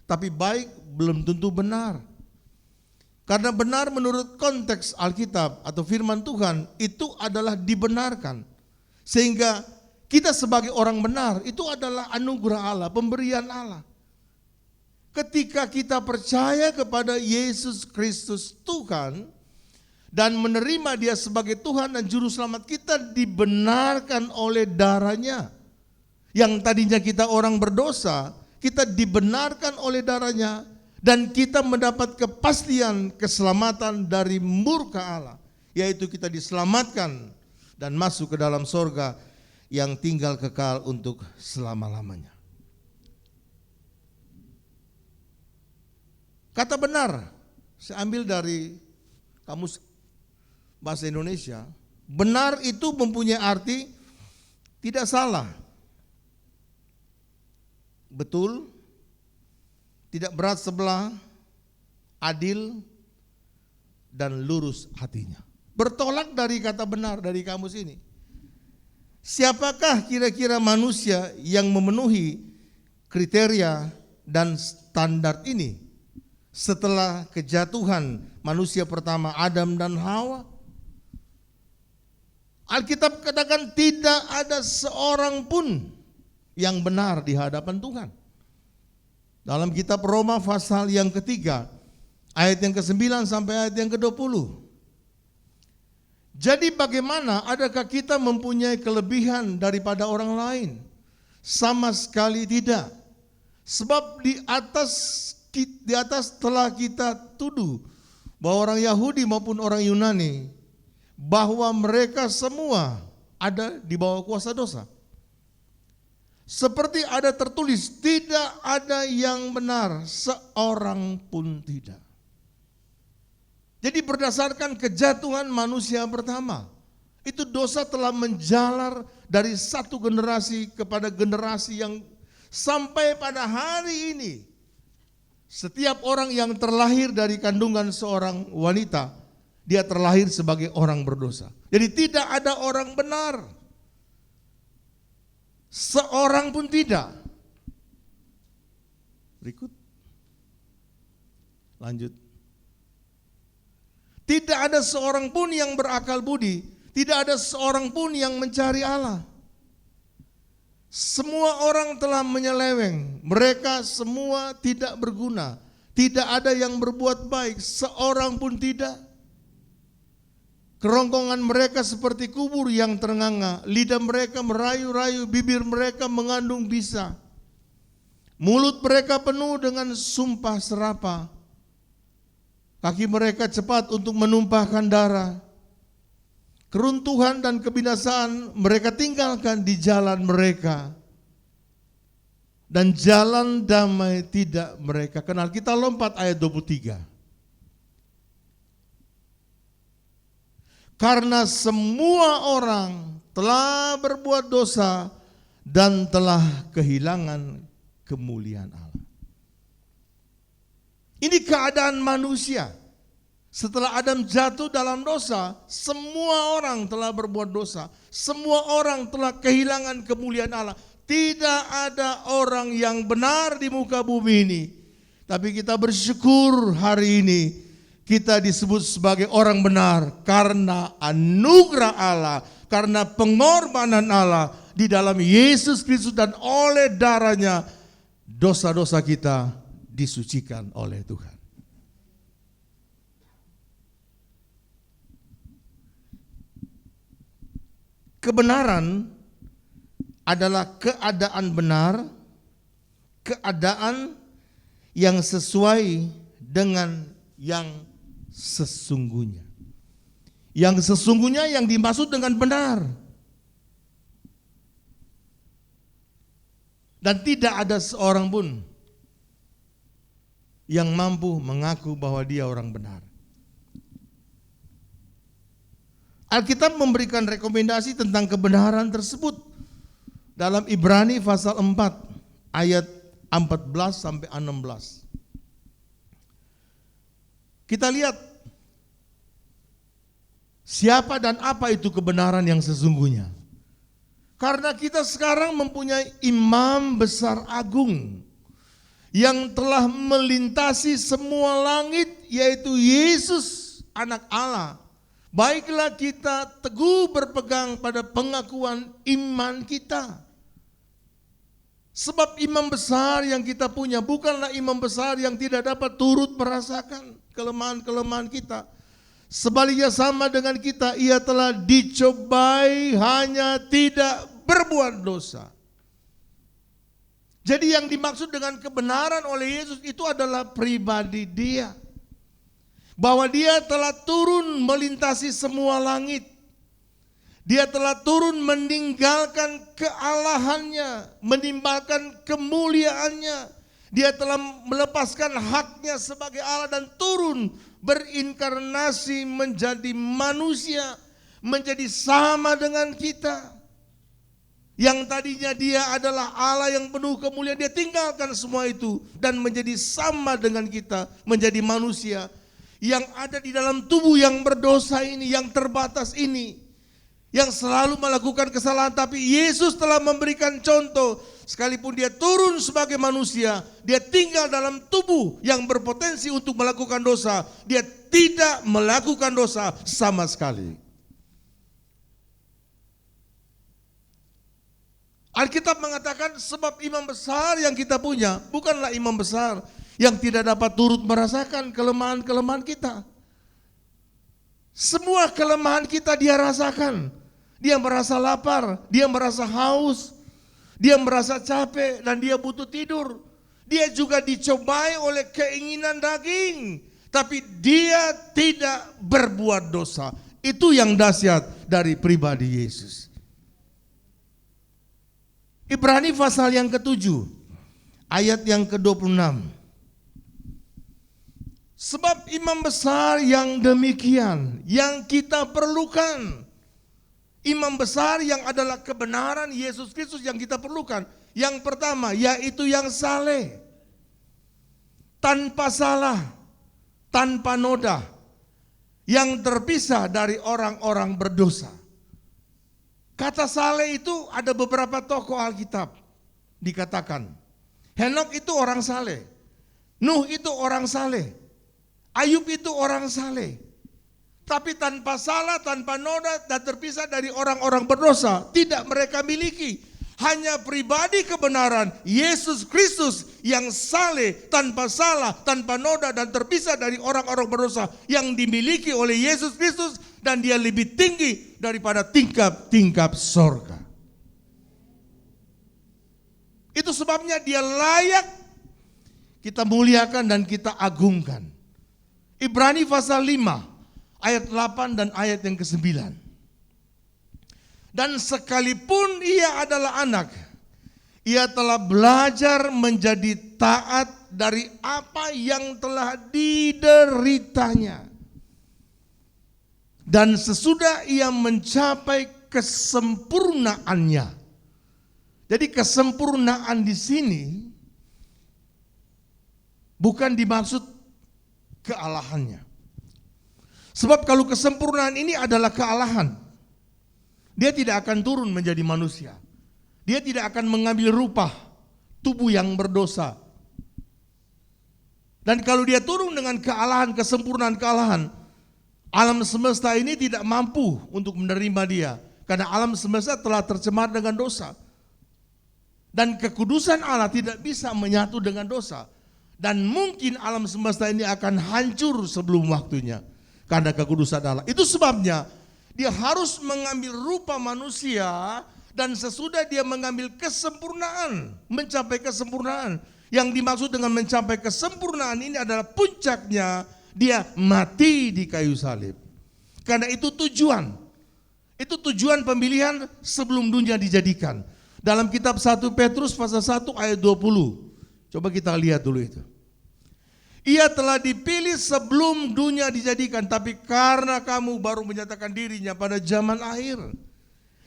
tapi baik belum tentu benar. Karena benar menurut konteks Alkitab atau firman Tuhan itu adalah dibenarkan. Sehingga kita sebagai orang benar itu adalah anugerah Allah, pemberian Allah. ketika kita percaya kepada Yesus Kristus Tuhan dan menerima Dia sebagai Tuhan dan Juru Selamat, kita dibenarkan oleh darah-Nya. Yang tadinya kita orang berdosa, kita dibenarkan oleh darah-Nya dan kita mendapat kepastian keselamatan dari murka Allah, yaitu kita diselamatkan dan masuk ke dalam sorga yang tinggal kekal untuk selama-lamanya. Kata benar, saya ambil dari Kamus Bahasa Indonesia. Benar itu mempunyai arti tidak salah, betul, tidak berat sebelah, adil, dan lurus hatinya. Bertolak dari kata benar dari kamus ini. Siapakah kira-kira manusia yang memenuhi kriteria dan standar ini setelah kejatuhan manusia pertama Adam dan Hawa? Alkitab katakan tidak ada seorang pun yang benar di hadapan Tuhan. Dalam kitab Roma pasal yang ketiga, ayat yang ke-9 sampai ayat yang ke-20. Jadi bagaimana, adakah kita mempunyai kelebihan daripada orang lain? Sama sekali tidak. Sebab di atas telah kita tuduh bahwa orang Yahudi maupun orang Yunani, bahwa mereka semua ada di bawah kuasa dosa. Seperti ada tertulis, tidak ada yang benar, seorang pun tidak. Jadi berdasarkan kejatuhan manusia pertama, itu dosa telah menjalar dari satu generasi kepada generasi yang sampai pada hari ini. Setiap orang yang terlahir dari kandungan seorang wanita, dia terlahir sebagai orang berdosa. Jadi tidak ada orang benar. Seorang pun tidak. Berikut. Lanjut. Tidak ada seorang pun yang berakal budi. Tidak ada seorang pun yang mencari Allah. Semua orang telah menyeleweng. Mereka semua tidak berguna. Tidak ada yang berbuat baik. Seorang pun tidak. Kerongkongan mereka seperti kubur yang ternganga, lidah mereka merayu-rayu, bibir mereka mengandung bisa. Mulut mereka penuh dengan sumpah serapa. Kaki mereka cepat untuk menumpahkan darah. Keruntuhan dan kebinasaan mereka tinggalkan di jalan mereka. Dan jalan damai tidak mereka kenal. Kita lompat ayat 23. Karena semua orang telah berbuat dosa dan telah kehilangan kemuliaan Allah. Ini keadaan manusia. Setelah Adam jatuh dalam dosa, semua orang telah berbuat dosa. Semua orang telah kehilangan kemuliaan Allah. Tidak ada orang yang benar di muka bumi ini. Tapi kita bersyukur hari ini kita disebut sebagai orang benar karena anugerah Allah, karena pengorbanan Allah di dalam Yesus Kristus, dan oleh darahnya dosa-dosa kita disucikan oleh Tuhan. Kebenaran adalah keadaan benar, keadaan yang sesuai dengan yang sesungguhnya. Yang sesungguhnya yang dimaksud dengan benar. Dan tidak ada seorang pun yang mampu mengaku bahwa dia orang benar. Alkitab memberikan rekomendasi tentang kebenaran tersebut dalam Ibrani pasal 4 ayat 14 sampai 16. Kita lihat siapa dan apa itu kebenaran yang sesungguhnya. Karena kita sekarang mempunyai imam besar agung yang telah melintasi semua langit, yaitu Yesus anak Allah. Baiklah kita teguh berpegang pada pengakuan iman kita. Sebab imam besar yang kita punya bukanlah imam besar yang tidak dapat turut merasakan kelemahan-kelemahan kita. Sebaliknya sama dengan kita, ia telah dicobai hanya tidak berbuat dosa. Jadi yang dimaksud dengan kebenaran oleh Yesus itu adalah pribadi dia. Bahwa dia telah turun melintasi semua langit. Dia telah turun meninggalkan kealahannya, menimbalkan kemuliaannya. Dia telah melepaskan haknya sebagai Allah dan turun berinkarnasi menjadi manusia, menjadi sama dengan kita. Yang tadinya dia adalah Allah yang penuh kemuliaan, dia tinggalkan semua itu dan menjadi sama dengan kita, menjadi manusia yang ada di dalam tubuh yang berdosa ini, yang terbatas ini, yang selalu melakukan kesalahan. Tapi Yesus telah memberikan contoh, sekalipun dia turun sebagai manusia, dia tinggal dalam tubuh yang berpotensi untuk melakukan dosa, dia tidak melakukan dosa sama sekali. Alkitab mengatakan sebab imam besar yang kita punya bukanlah imam besar yang tidak dapat turut merasakan kelemahan-kelemahan kita. Semua kelemahan kita dia rasakan. Dia merasa lapar, dia merasa haus, dia merasa capek dan dia butuh tidur. Dia juga dicobai oleh keinginan daging, tapi dia tidak berbuat dosa. Itu yang dahsyat dari pribadi Yesus. Ibrani pasal yang ke-7, ayat yang ke-26. Sebab imam besar yang demikian yang kita perlukan. Imam besar yang adalah kebenaran Yesus Kristus yang kita perlukan. Yang pertama yaitu yang saleh, tanpa salah, tanpa noda, yang terpisah dari orang-orang berdosa. Kata saleh itu ada beberapa tokoh Alkitab dikatakan. Henok itu orang saleh, Nuh itu orang saleh, Ayub itu orang saleh. Tapi tanpa salah, tanpa noda dan terpisah dari orang-orang berdosa, tidak mereka miliki. Hanya pribadi kebenaran Yesus Kristus yang saleh, tanpa salah, tanpa noda dan terpisah dari orang-orang berdosa yang dimiliki oleh Yesus Kristus, dan dia lebih tinggi daripada tingkap-tingkap sorga. Itu sebabnya dia layak kita muliakan dan kita agungkan. Ibrani pasal 5 ayat 8 dan ayat yang ke-9. Dan sekalipun ia adalah anak, ia telah belajar menjadi taat dari apa yang telah dideritanya. Dan sesudah ia mencapai kesempurnaannya. Jadi kesempurnaan di sini bukan dimaksud kealahannya. Sebab kalau kesempurnaan ini adalah kealahan, dia tidak akan turun menjadi manusia. Dia tidak akan mengambil rupa tubuh yang berdosa. Dan kalau dia turun dengan kealahan, kesempurnaan kealahan, alam semesta ini tidak mampu untuk menerima dia. Karena alam semesta telah tercemar dengan dosa. Dan kekudusan Allah tidak bisa menyatu dengan dosa. Dan mungkin alam semesta ini akan hancur sebelum waktunya. Karena kekudusan Allah. Itu sebabnya dia harus mengambil rupa manusia, dan sesudah dia mengambil kesempurnaan, mencapai kesempurnaan. Yang dimaksud dengan mencapai kesempurnaan ini adalah puncaknya dia mati di kayu salib. Karena itu tujuan. Itu tujuan pemilihan sebelum dunia dijadikan. Dalam kitab 1 Petrus pasal 1 ayat 20. Coba kita lihat dulu itu. Ia telah dipilih sebelum dunia dijadikan, tapi karena kamu baru menyatakan dirinya pada zaman akhir.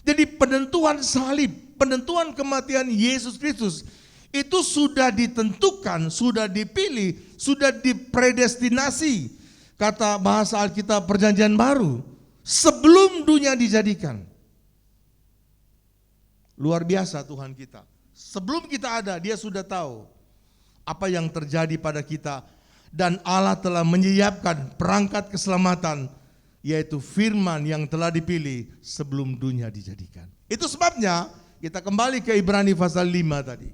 Jadi penentuan salib, penentuan kematian Yesus Kristus itu sudah ditentukan, sudah dipilih, sudah dipredestinasi. Kata bahasa Alkitab Perjanjian Baru, sebelum dunia dijadikan. Luar biasa Tuhan kita. Sebelum kita ada, dia sudah tahu apa yang terjadi pada kita. Dan Allah telah menyiapkan perangkat keselamatan, yaitu firman yang telah dipilih sebelum dunia dijadikan. Itu sebabnya kita kembali ke Ibrani pasal 5 tadi.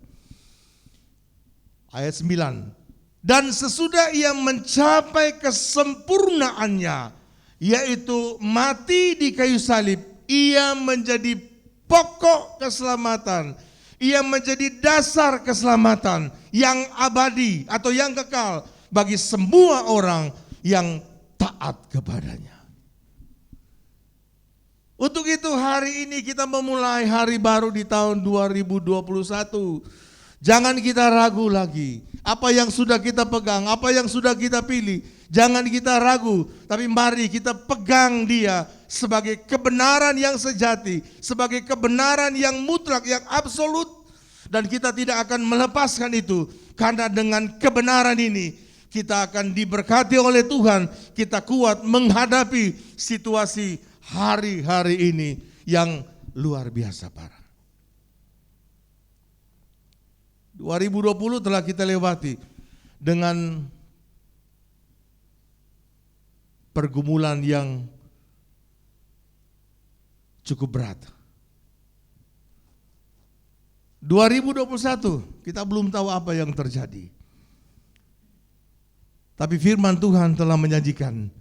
Ayat 9. Dan sesudah ia mencapai kesempurnaannya, yaitu mati di kayu salib, ia menjadi pokok keselamatan. Ia menjadi dasar keselamatan yang abadi atau yang kekal bagi semua orang yang taat kepadanya. Untuk itu hari ini kita memulai hari baru di tahun 2021. Jangan kita ragu lagi. Apa yang sudah kita pegang, apa yang sudah kita pilih, jangan kita ragu. Tapi mari kita pegang dia sebagai kebenaran yang sejati, sebagai kebenaran yang mutlak, yang absolut. Dan kita tidak akan melepaskan itu. Karena dengan kebenaran ini kita akan diberkati oleh Tuhan. Kita kuat menghadapi situasi hari-hari ini yang luar biasa parah. 2020 telah kita lewati dengan pergumulan yang cukup berat. 2021 kita belum tahu apa yang terjadi. Tapi firman Tuhan telah menjanjikan,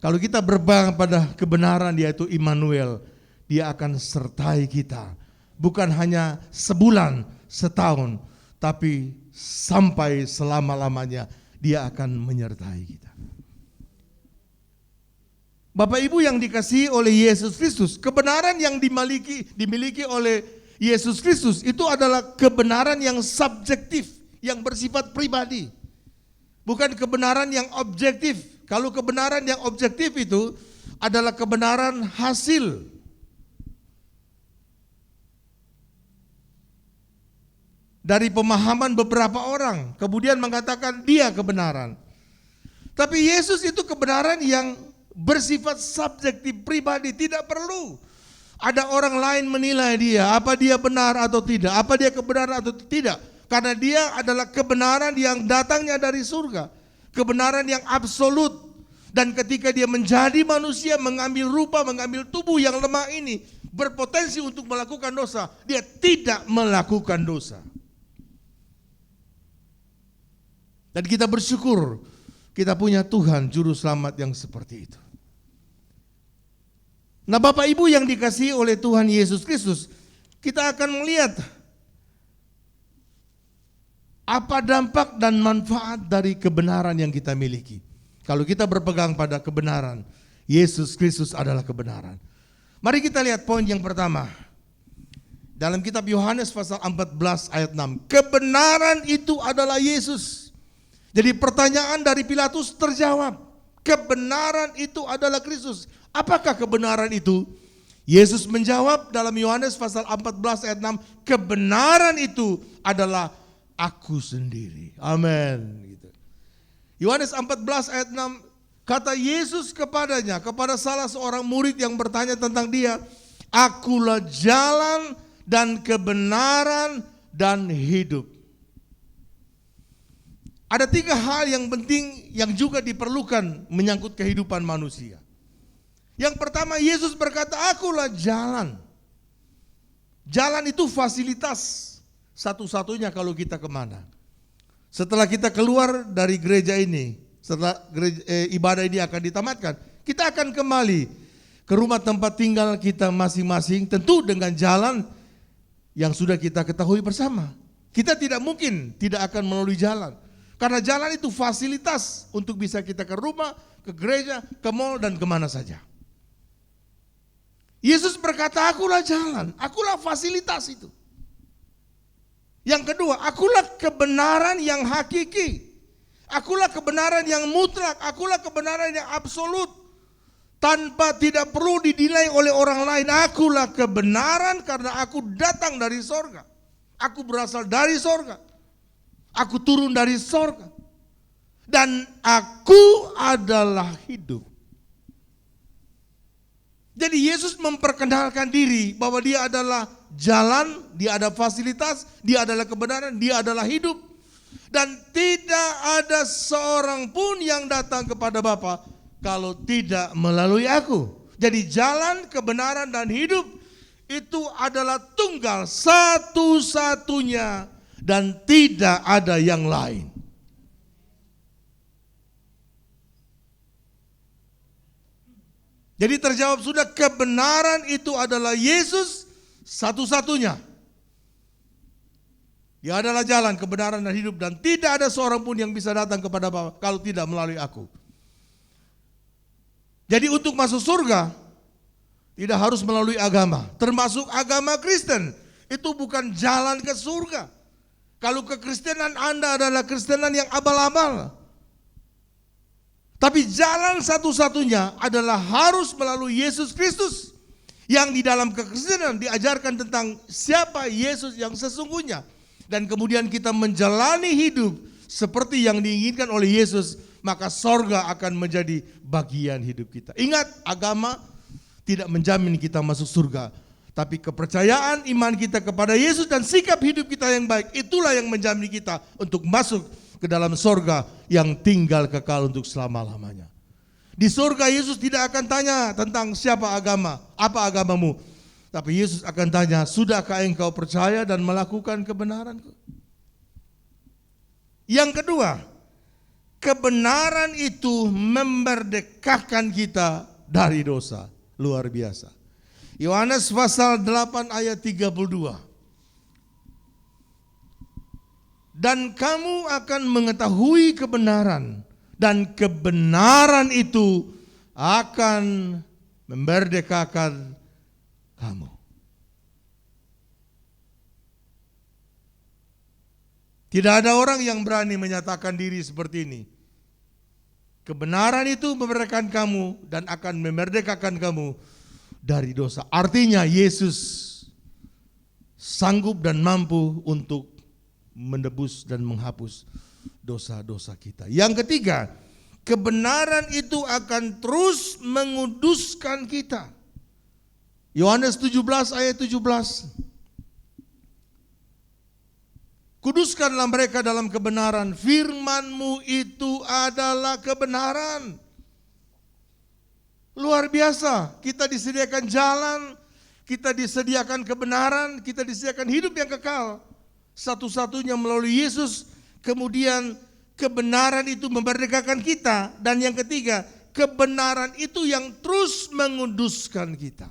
kalau kita berpegang pada kebenaran yaitu Immanuel, dia akan sertai kita. Bukan hanya sebulan, setahun, tapi sampai selama-lamanya dia akan menyertai kita. Bapak Ibu yang dikasihi oleh Yesus Kristus, kebenaran yang dimiliki oleh Yesus Kristus itu adalah kebenaran yang subjektif, yang bersifat pribadi. Bukan kebenaran yang objektif. Kalau kebenaran yang objektif itu adalah kebenaran hasil dari pemahaman beberapa orang, kemudian mengatakan dia kebenaran. Tapi Yesus itu kebenaran yang bersifat subjektif, pribadi, tidak perlu ada orang lain menilai dia, apa dia benar atau tidak, apa dia kebenaran atau tidak. Karena dia adalah kebenaran yang datangnya dari surga, kebenaran yang absolut. Dan ketika dia menjadi manusia, mengambil rupa, mengambil tubuh yang lemah ini, berpotensi untuk melakukan dosa, dia tidak melakukan dosa. Dan kita bersyukur kita punya Tuhan Juru Selamat yang seperti itu. Nah Bapak Ibu yang dikasihi oleh Tuhan Yesus Kristus, kita akan melihat apa dampak dan manfaat dari kebenaran yang kita miliki. Kalau kita berpegang pada kebenaran, Yesus Kristus adalah kebenaran. Mari kita lihat poin yang pertama. Dalam kitab Yohanes pasal 14 ayat 6. Kebenaran itu adalah Yesus. Jadi pertanyaan dari Pilatus terjawab. Kebenaran itu adalah Kristus. Apakah kebenaran itu? Yesus menjawab dalam Yohanes pasal 14 ayat 6. Kebenaran itu adalah aku sendiri. Amin. Yohanes 14 ayat 6, kata Yesus kepadanya, kepada salah seorang murid yang bertanya tentang dia, akulah jalan dan kebenaran dan hidup. Ada 3 hal yang penting yang juga diperlukan menyangkut kehidupan manusia. Yang pertama, Yesus berkata, akulah jalan. Jalan itu fasilitas satu-satunya kalau kita kemana. Setelah kita keluar dari gereja ini, setelah ibadah ini akan ditamatkan, kita akan kembali ke rumah tempat tinggal kita masing-masing, tentu dengan jalan yang sudah kita ketahui bersama. Kita tidak mungkin tidak akan melalui jalan, karena jalan itu fasilitas untuk bisa kita ke rumah, ke gereja, ke mal, dan kemana saja. Yesus berkata, akulah jalan, akulah fasilitas itu. Yang kedua, akulah kebenaran yang hakiki. Akulah kebenaran yang mutlak, akulah kebenaran yang absolut. Tanpa tidak perlu dinilai oleh orang lain. Akulah kebenaran karena aku datang dari sorga. Aku berasal dari sorga. Aku turun dari sorga. Dan aku adalah hidup. Jadi Yesus memperkenalkan diri bahwa dia adalah jalan, dia ada fasilitas, dia adalah kebenaran, dia adalah hidup. Dan tidak ada seorang pun yang datang kepada Bapa kalau tidak melalui aku. Jadi jalan, kebenaran dan hidup itu adalah tunggal satu-satunya dan tidak ada yang lain. Jadi terjawab sudah, kebenaran itu adalah Yesus satu-satunya. Dia adalah jalan, kebenaran dan hidup, dan tidak ada seorang pun yang bisa datang kepada Bapa kalau tidak melalui aku. Jadi untuk masuk surga tidak harus melalui agama, termasuk agama Kristen. Itu bukan jalan ke surga. Kalau kekristenan Anda adalah Kristenan yang abal-abal. Tapi jalan satu-satunya adalah harus melalui Yesus Kristus. Yang di dalam kekristenan diajarkan tentang siapa Yesus yang sesungguhnya. Dan kemudian kita menjalani hidup seperti yang diinginkan oleh Yesus, maka sorga akan menjadi bagian hidup kita. Ingat, agama tidak menjamin kita masuk surga. Tapi kepercayaan iman kita kepada Yesus dan sikap hidup kita yang baik, itulah yang menjamin kita untuk masuk ke dalam sorga yang tinggal kekal untuk selama-lamanya. Di sorga Yesus tidak akan tanya tentang siapa agama, apa agamamu. Tapi Yesus akan tanya, sudahkah engkau percaya dan melakukan kebenaranku? Yang kedua, kebenaran itu memerdekakan kita dari dosa. Luar biasa. Yohanes pasal 8 ayat 32. Dan kamu akan mengetahui kebenaran, dan kebenaran itu akan memerdekakan kamu. Tidak ada orang yang berani menyatakan diri seperti ini. Kebenaran itu memerdekakan kamu dan akan memerdekakan kamu dari dosa. Artinya Yesus sanggup dan mampu untuk menebus dan menghapus dosa-dosa kita. Yang ketiga, kebenaran itu akan terus menguduskan kita. Yohanes 17 ayat 17. Kuduskanlah mereka dalam kebenaran, firman-Mu itu adalah kebenaran. Luar biasa, kita disediakan jalan, kita disediakan kebenaran, kita disediakan hidup yang kekal. Satu-satunya melalui Yesus. Kemudian kebenaran itu memerdekakan kita. Dan yang ketiga, kebenaran itu yang terus menguduskan kita.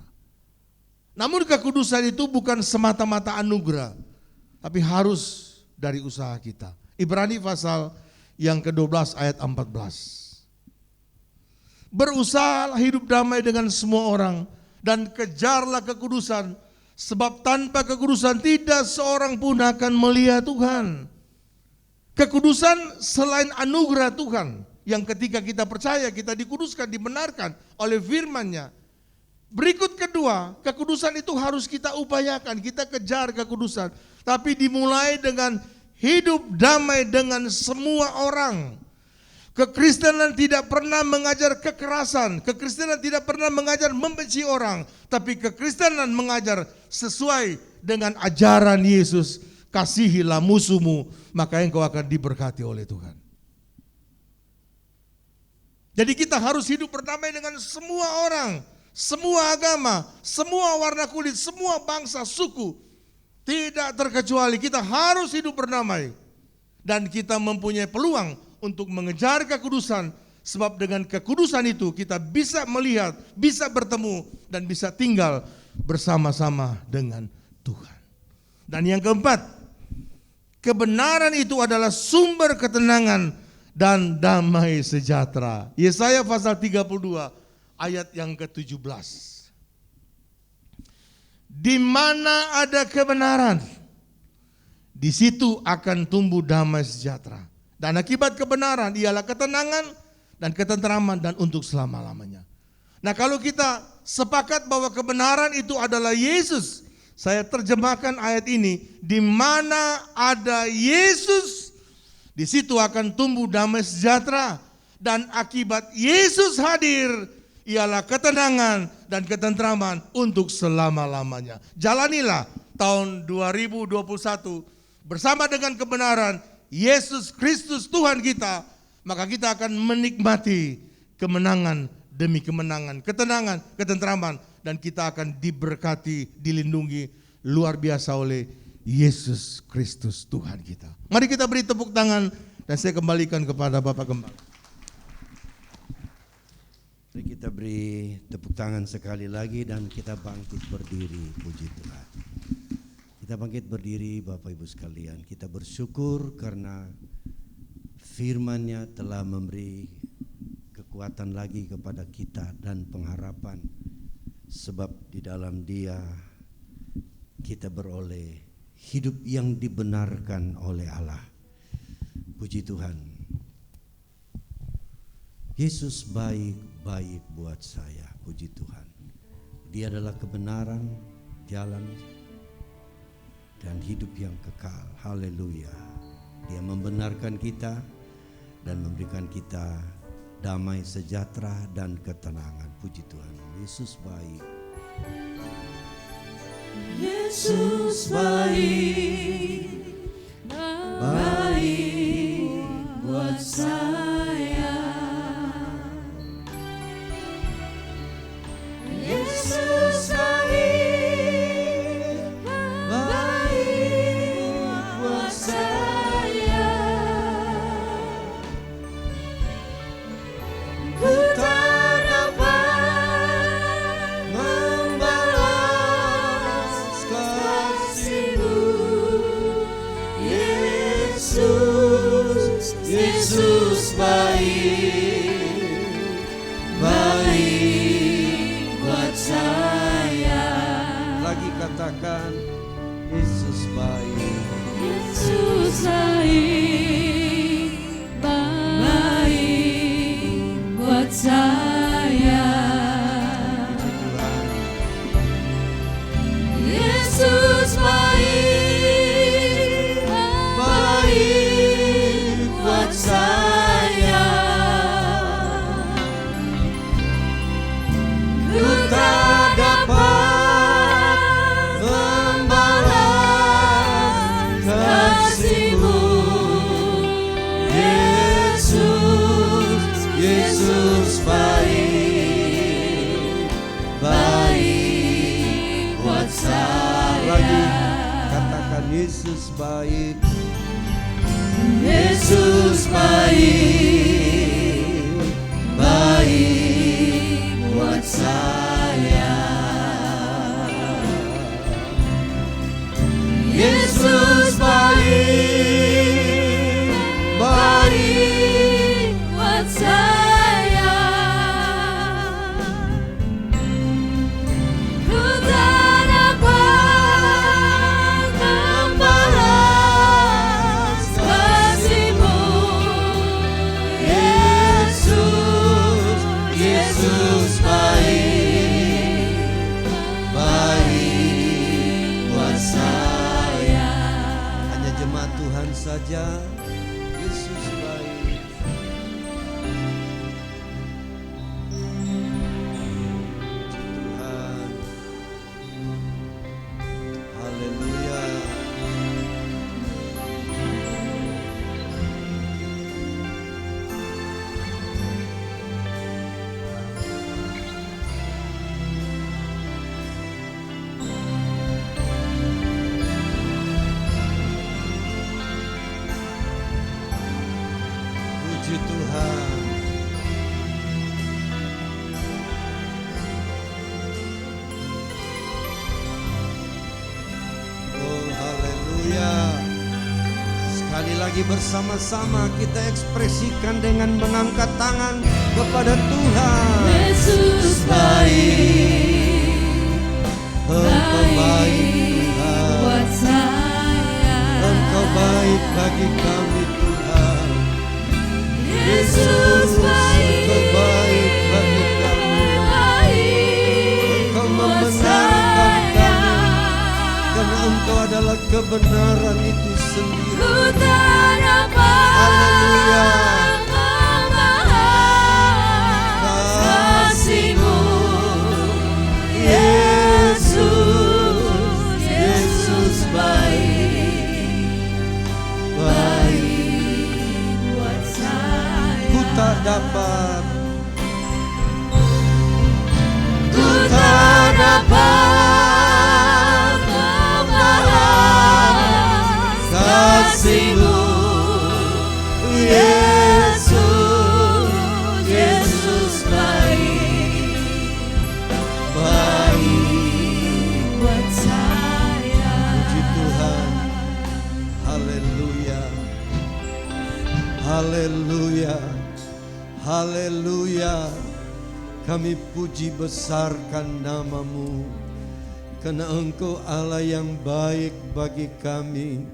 Namun kekudusan itu bukan semata-mata anugerah, tapi harus dari usaha kita. Ibrani pasal yang ke-12 ayat 14. Berusahalah hidup damai dengan semua orang dan kejarlah kekudusan, sebab tanpa kekudusan tidak seorang pun akan melihat Tuhan. Kekudusan selain anugerah Tuhan, yang ketika kita percaya kita dikuduskan, dibenarkan oleh firman-Nya. Berikut kedua, kekudusan itu harus kita upayakan, kita kejar kekudusan. Tapi dimulai dengan hidup damai dengan semua orang. Kekristenan tidak pernah mengajar kekerasan, kekristenan tidak pernah mengajar membenci orang. Tapi kekristenan mengajar sesuai dengan ajaran Yesus. Kasihilah musuhmu, maka engkau akan diberkati oleh Tuhan. Jadi kita harus hidup berdamai dengan semua orang, semua agama, semua warna kulit, semua bangsa, suku. Tidak terkecuali kita harus hidup berdamai. Dan kita mempunyai peluang untuk mengejar kekudusan. Sebab dengan kekudusan itu kita bisa melihat, bisa bertemu, dan bisa tinggal bersama-sama dengan Tuhan. Dan yang keempat, kebenaran itu adalah sumber ketenangan dan damai sejahtera. Yesaya pasal 32 ayat yang ke-17. Di mana ada kebenaran, di situ akan tumbuh damai sejahtera. Dan akibat kebenaran ialah ketenangan dan ketenteraman dan untuk selama-lamanya. Nah, kalau kita sepakat bahwa kebenaran itu adalah Yesus, saya terjemahkan ayat ini, di mana ada Yesus, di situ akan tumbuh damai sejahtera. Dan akibat Yesus hadir ialah ketenangan dan ketenteraman untuk selama-lamanya. Jalanilah tahun 2021 bersama dengan kebenaran Yesus Kristus Tuhan kita, maka kita akan menikmati kemenangan demi kemenangan, ketenangan, ketenteraman, dan kita akan diberkati, dilindungi luar biasa oleh Yesus Kristus Tuhan kita. Mari kita beri tepuk tangan dan saya kembalikan kepada Bapak Gembala. Mari kita beri tepuk tangan sekali lagi dan kita bangkit berdiri, puji Tuhan. Kita bangkit berdiri Bapak Ibu sekalian. Kita bersyukur karena firman-Nya telah memberi kekuatan lagi kepada kita dan pengharapan. Sebab di dalam Dia kita beroleh hidup yang dibenarkan oleh Allah. Puji Tuhan. Yesus baik-baik buat saya. Puji Tuhan. Dia adalah kebenaran, jalan, dan hidup yang kekal. Haleluya. Dia membenarkan kita dan memberikan kita damai, sejahtera, dan ketenangan. Puji Tuhan. Yesus baik. Yesus baik, baik buat saya. Yesus baik, baik buat saya. Ku tak dapat membalas kasih-Mu, Yesus, Yesus baik, baik buat saya. Lagi katakan, Yesus baik. Yesus baik, baik buat saya. Yesus baik, baik buat saya. Ku tak dapat membalas kasih-Mu, Yesus, Yesus baik, baik buat saya. Lagi katakan, Yesus baik. Yesus baik, baik buat saya. Yesus baik, baik buat saya. Ku tak dapat membalas kasih-Mu, Yesus, Yesus baik, baik buat saya. Hanya jemaat Tuhan saja. Yesus baik. Tuhan. Haleluya. Puji Tuhan. Oh haleluya. Sekali lagi bersama-sama kita ekspresikan dengan mengangkat tangan kepada Tuhan. Yesus baik, Engkau baik Tuhan. buat saya. Engkau baik bagi kami Tuhan. Yesus baik, Engkau baik bagi kami. baik Engkau buat membenarkan saya. kami karena Engkau adalah kebenaran itu sendiri. Ku tak dapat Haleluya. membalas kasih-Mu, Yesus, Yesus baik, baik buat saya. Ku tak dapat, Ku tak dapat membalas Haleluya, haleluya. Kami puji besarkan nama-Mu, karena Engkau Allah yang baik bagi kami.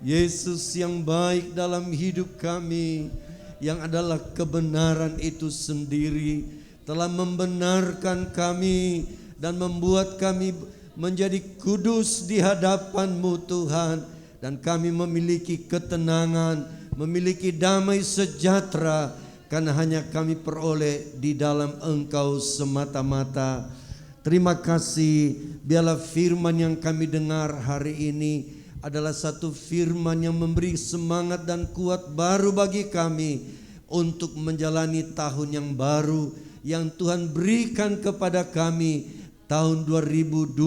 Yesus yang baik dalam hidup kami, yang adalah kebenaran itu sendiri, telah membenarkan kami dan membuat kami menjadi kudus di hadapan-Mu Tuhan. Dan kami memiliki ketenangan, memiliki damai sejahtera, karena hanya kami peroleh di dalam Engkau semata-mata. Terima kasih, biarlah firman yang kami dengar hari ini adalah satu firman yang memberi semangat dan kuat baru bagi kami untuk menjalani tahun yang baru yang Tuhan berikan kepada kami, tahun 2021,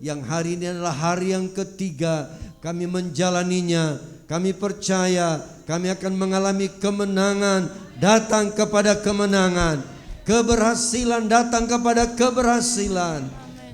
yang hari ini adalah hari yang ketiga kami menjalaninya. Kami percaya kami akan mengalami kemenangan datang kepada kemenangan, keberhasilan datang kepada keberhasilan.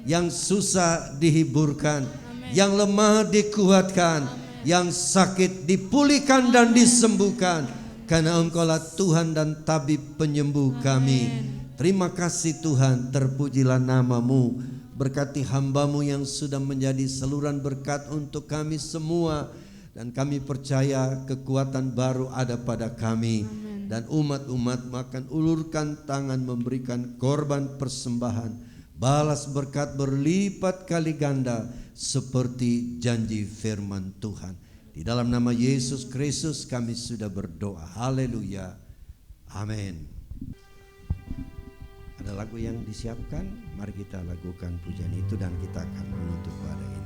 Yang susah dihiburkan, yang lemah dikuatkan, yang sakit dipulihkan dan disembuhkan, karena Engkaulah Tuhan dan tabib penyembuh kami. Terima kasih Tuhan, terpujilah nama-Mu. Berkati hamba-Mu yang sudah menjadi saluran berkat untuk kami semua. Dan kami percaya kekuatan baru ada pada kami. Dan umat-umat akan ulurkan tangan memberikan korban persembahan, balas berkat berlipat kali ganda seperti janji firman Tuhan. Di dalam nama Yesus Kristus kami sudah berdoa. Haleluya. Amin. Ada lagu yang disiapkan, mari kita lakukan pujian itu dan kita akan menutup pada ini.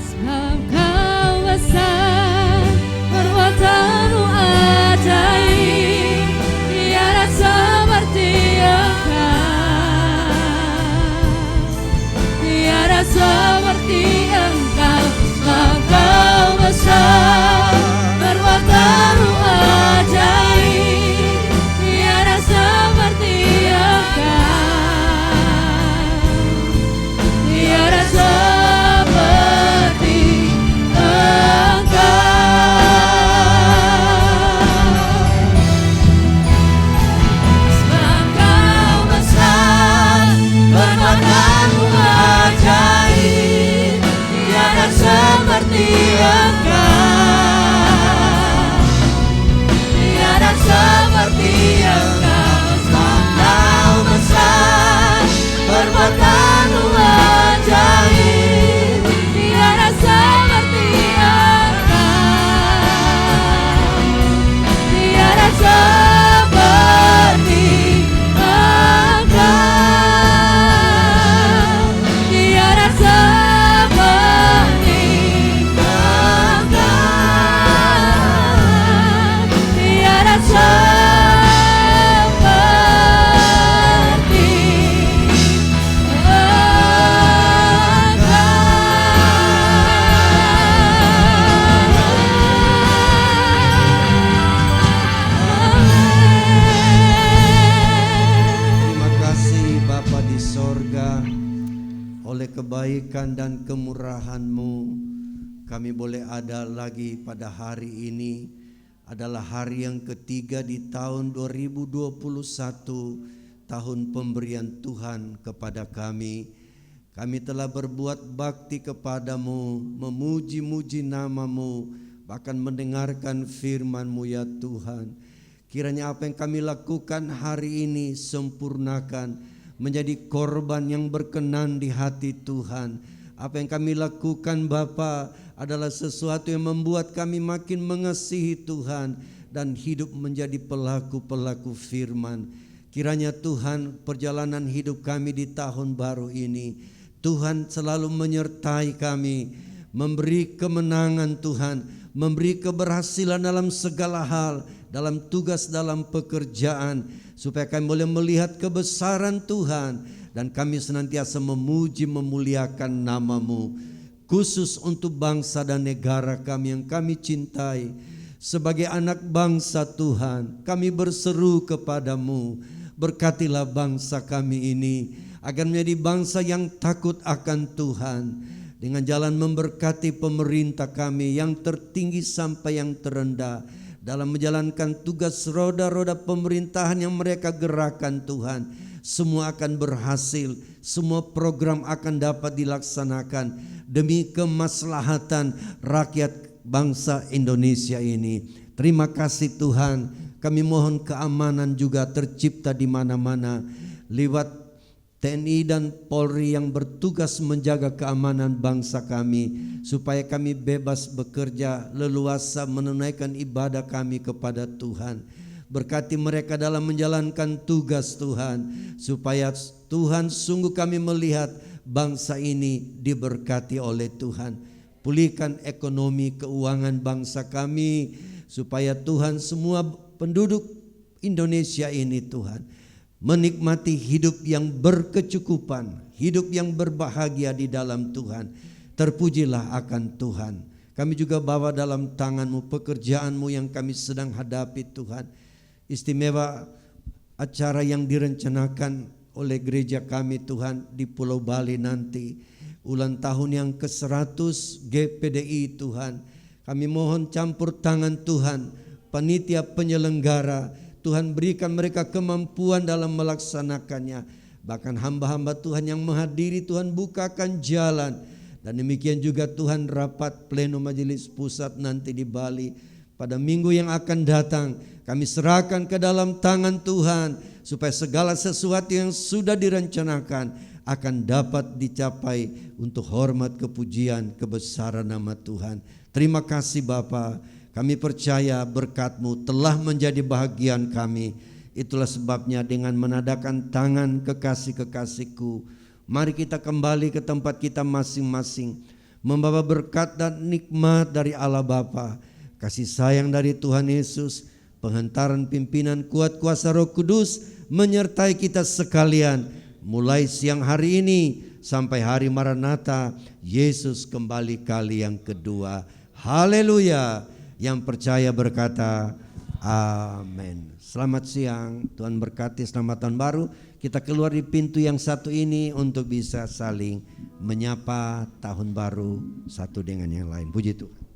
Sebab Kau besar, perbuatan-Mu ajaib, tiada seperti Engkau, tiada seperti Engkau. Sebab Kau besar, perbuatan-Mu ajaib, tiada seperti Engkau, tiada seperti kebaikan dan kemurahan-Mu kami boleh ada lagi pada hari ini. Adalah hari yang ketiga di tahun 2021, tahun pemberian Tuhan kepada kami. Kami telah berbuat bakti kepada-Mu, memuji-muji nama-Mu, bahkan mendengarkan firman-Mu ya Tuhan. Kiranya apa yang kami lakukan hari ini sempurnakan, menjadi korban yang berkenan di hati Tuhan. Apa yang kami lakukan Bapa adalah sesuatu yang membuat kami makin mengasihi Tuhan dan hidup menjadi pelaku-pelaku firman. Kiranya Tuhan perjalanan hidup kami di tahun baru ini, Tuhan selalu menyertai kami, memberi kemenangan Tuhan, memberi keberhasilan dalam segala hal, dalam tugas, dalam pekerjaan, supaya kami boleh melihat kebesaran Tuhan dan kami senantiasa memuji memuliakan nama-Mu. Khusus untuk bangsa dan negara kami yang kami cintai, sebagai anak bangsa Tuhan, kami berseru kepada-Mu, berkatilah bangsa kami ini agar menjadi bangsa yang takut akan Tuhan. dengan jalan memberkati pemerintah kami yang tertinggi sampai yang terendah, dalam menjalankan tugas roda-roda pemerintahan yang mereka gerakan Tuhan. Semua akan berhasil, semua program akan dapat dilaksanakan demi kemaslahatan rakyat bangsa Indonesia ini. Terima kasih Tuhan, kami mohon keamanan juga tercipta di mana-mana lewat TNI dan Polri yang bertugas menjaga keamanan bangsa kami, supaya kami bebas bekerja, leluasa menunaikan ibadah kami kepada Tuhan. Berkati mereka dalam menjalankan tugas Tuhan, supaya Tuhan sungguh kami melihat bangsa ini diberkati oleh Tuhan. Pulihkan ekonomi keuangan bangsa kami, supaya Tuhan semua penduduk Indonesia ini Tuhan menikmati hidup yang berkecukupan, hidup yang berbahagia di dalam Tuhan. Terpujilah akan Tuhan. Kami juga bawa dalam tangan-Mu pekerjaan-Mu yang kami sedang hadapi Tuhan. Istimewa acara yang direncanakan oleh gereja kami Tuhan di Pulau Bali nanti, ulang tahun yang ke-100 GPDI Tuhan. Kami mohon campur tangan Tuhan, panitia penyelenggara, Tuhan berikan mereka kemampuan dalam melaksanakannya. Bahkan hamba-hamba Tuhan yang menghadiri, Tuhan bukakan jalan. Dan demikian juga Tuhan rapat pleno majelis pusat nanti di Bali pada minggu yang akan datang. Kami serahkan ke dalam tangan Tuhan, supaya segala sesuatu yang sudah direncanakan akan dapat dicapai untuk hormat kepujian kebesaran nama Tuhan. Terima kasih Bapa. Kami percaya berkat-Mu telah menjadi bahagian kami. Itulah sebabnya dengan menadakan tangan kekasih-kekasihku, mari kita kembali ke tempat kita masing-masing, membawa berkat dan nikmat dari Allah Bapa, kasih sayang dari Tuhan Yesus, penghantaran pimpinan kuat kuasa Roh Kudus menyertai kita sekalian, mulai siang hari ini sampai hari Maranatha, Yesus kembali kali yang kedua. Haleluya. Yang percaya berkata amin. Selamat siang, Tuhan berkati, selamat tahun baru. Kita keluar di pintu yang satu ini untuk bisa saling menyapa tahun baru satu dengan yang lain. Puji Tuhan.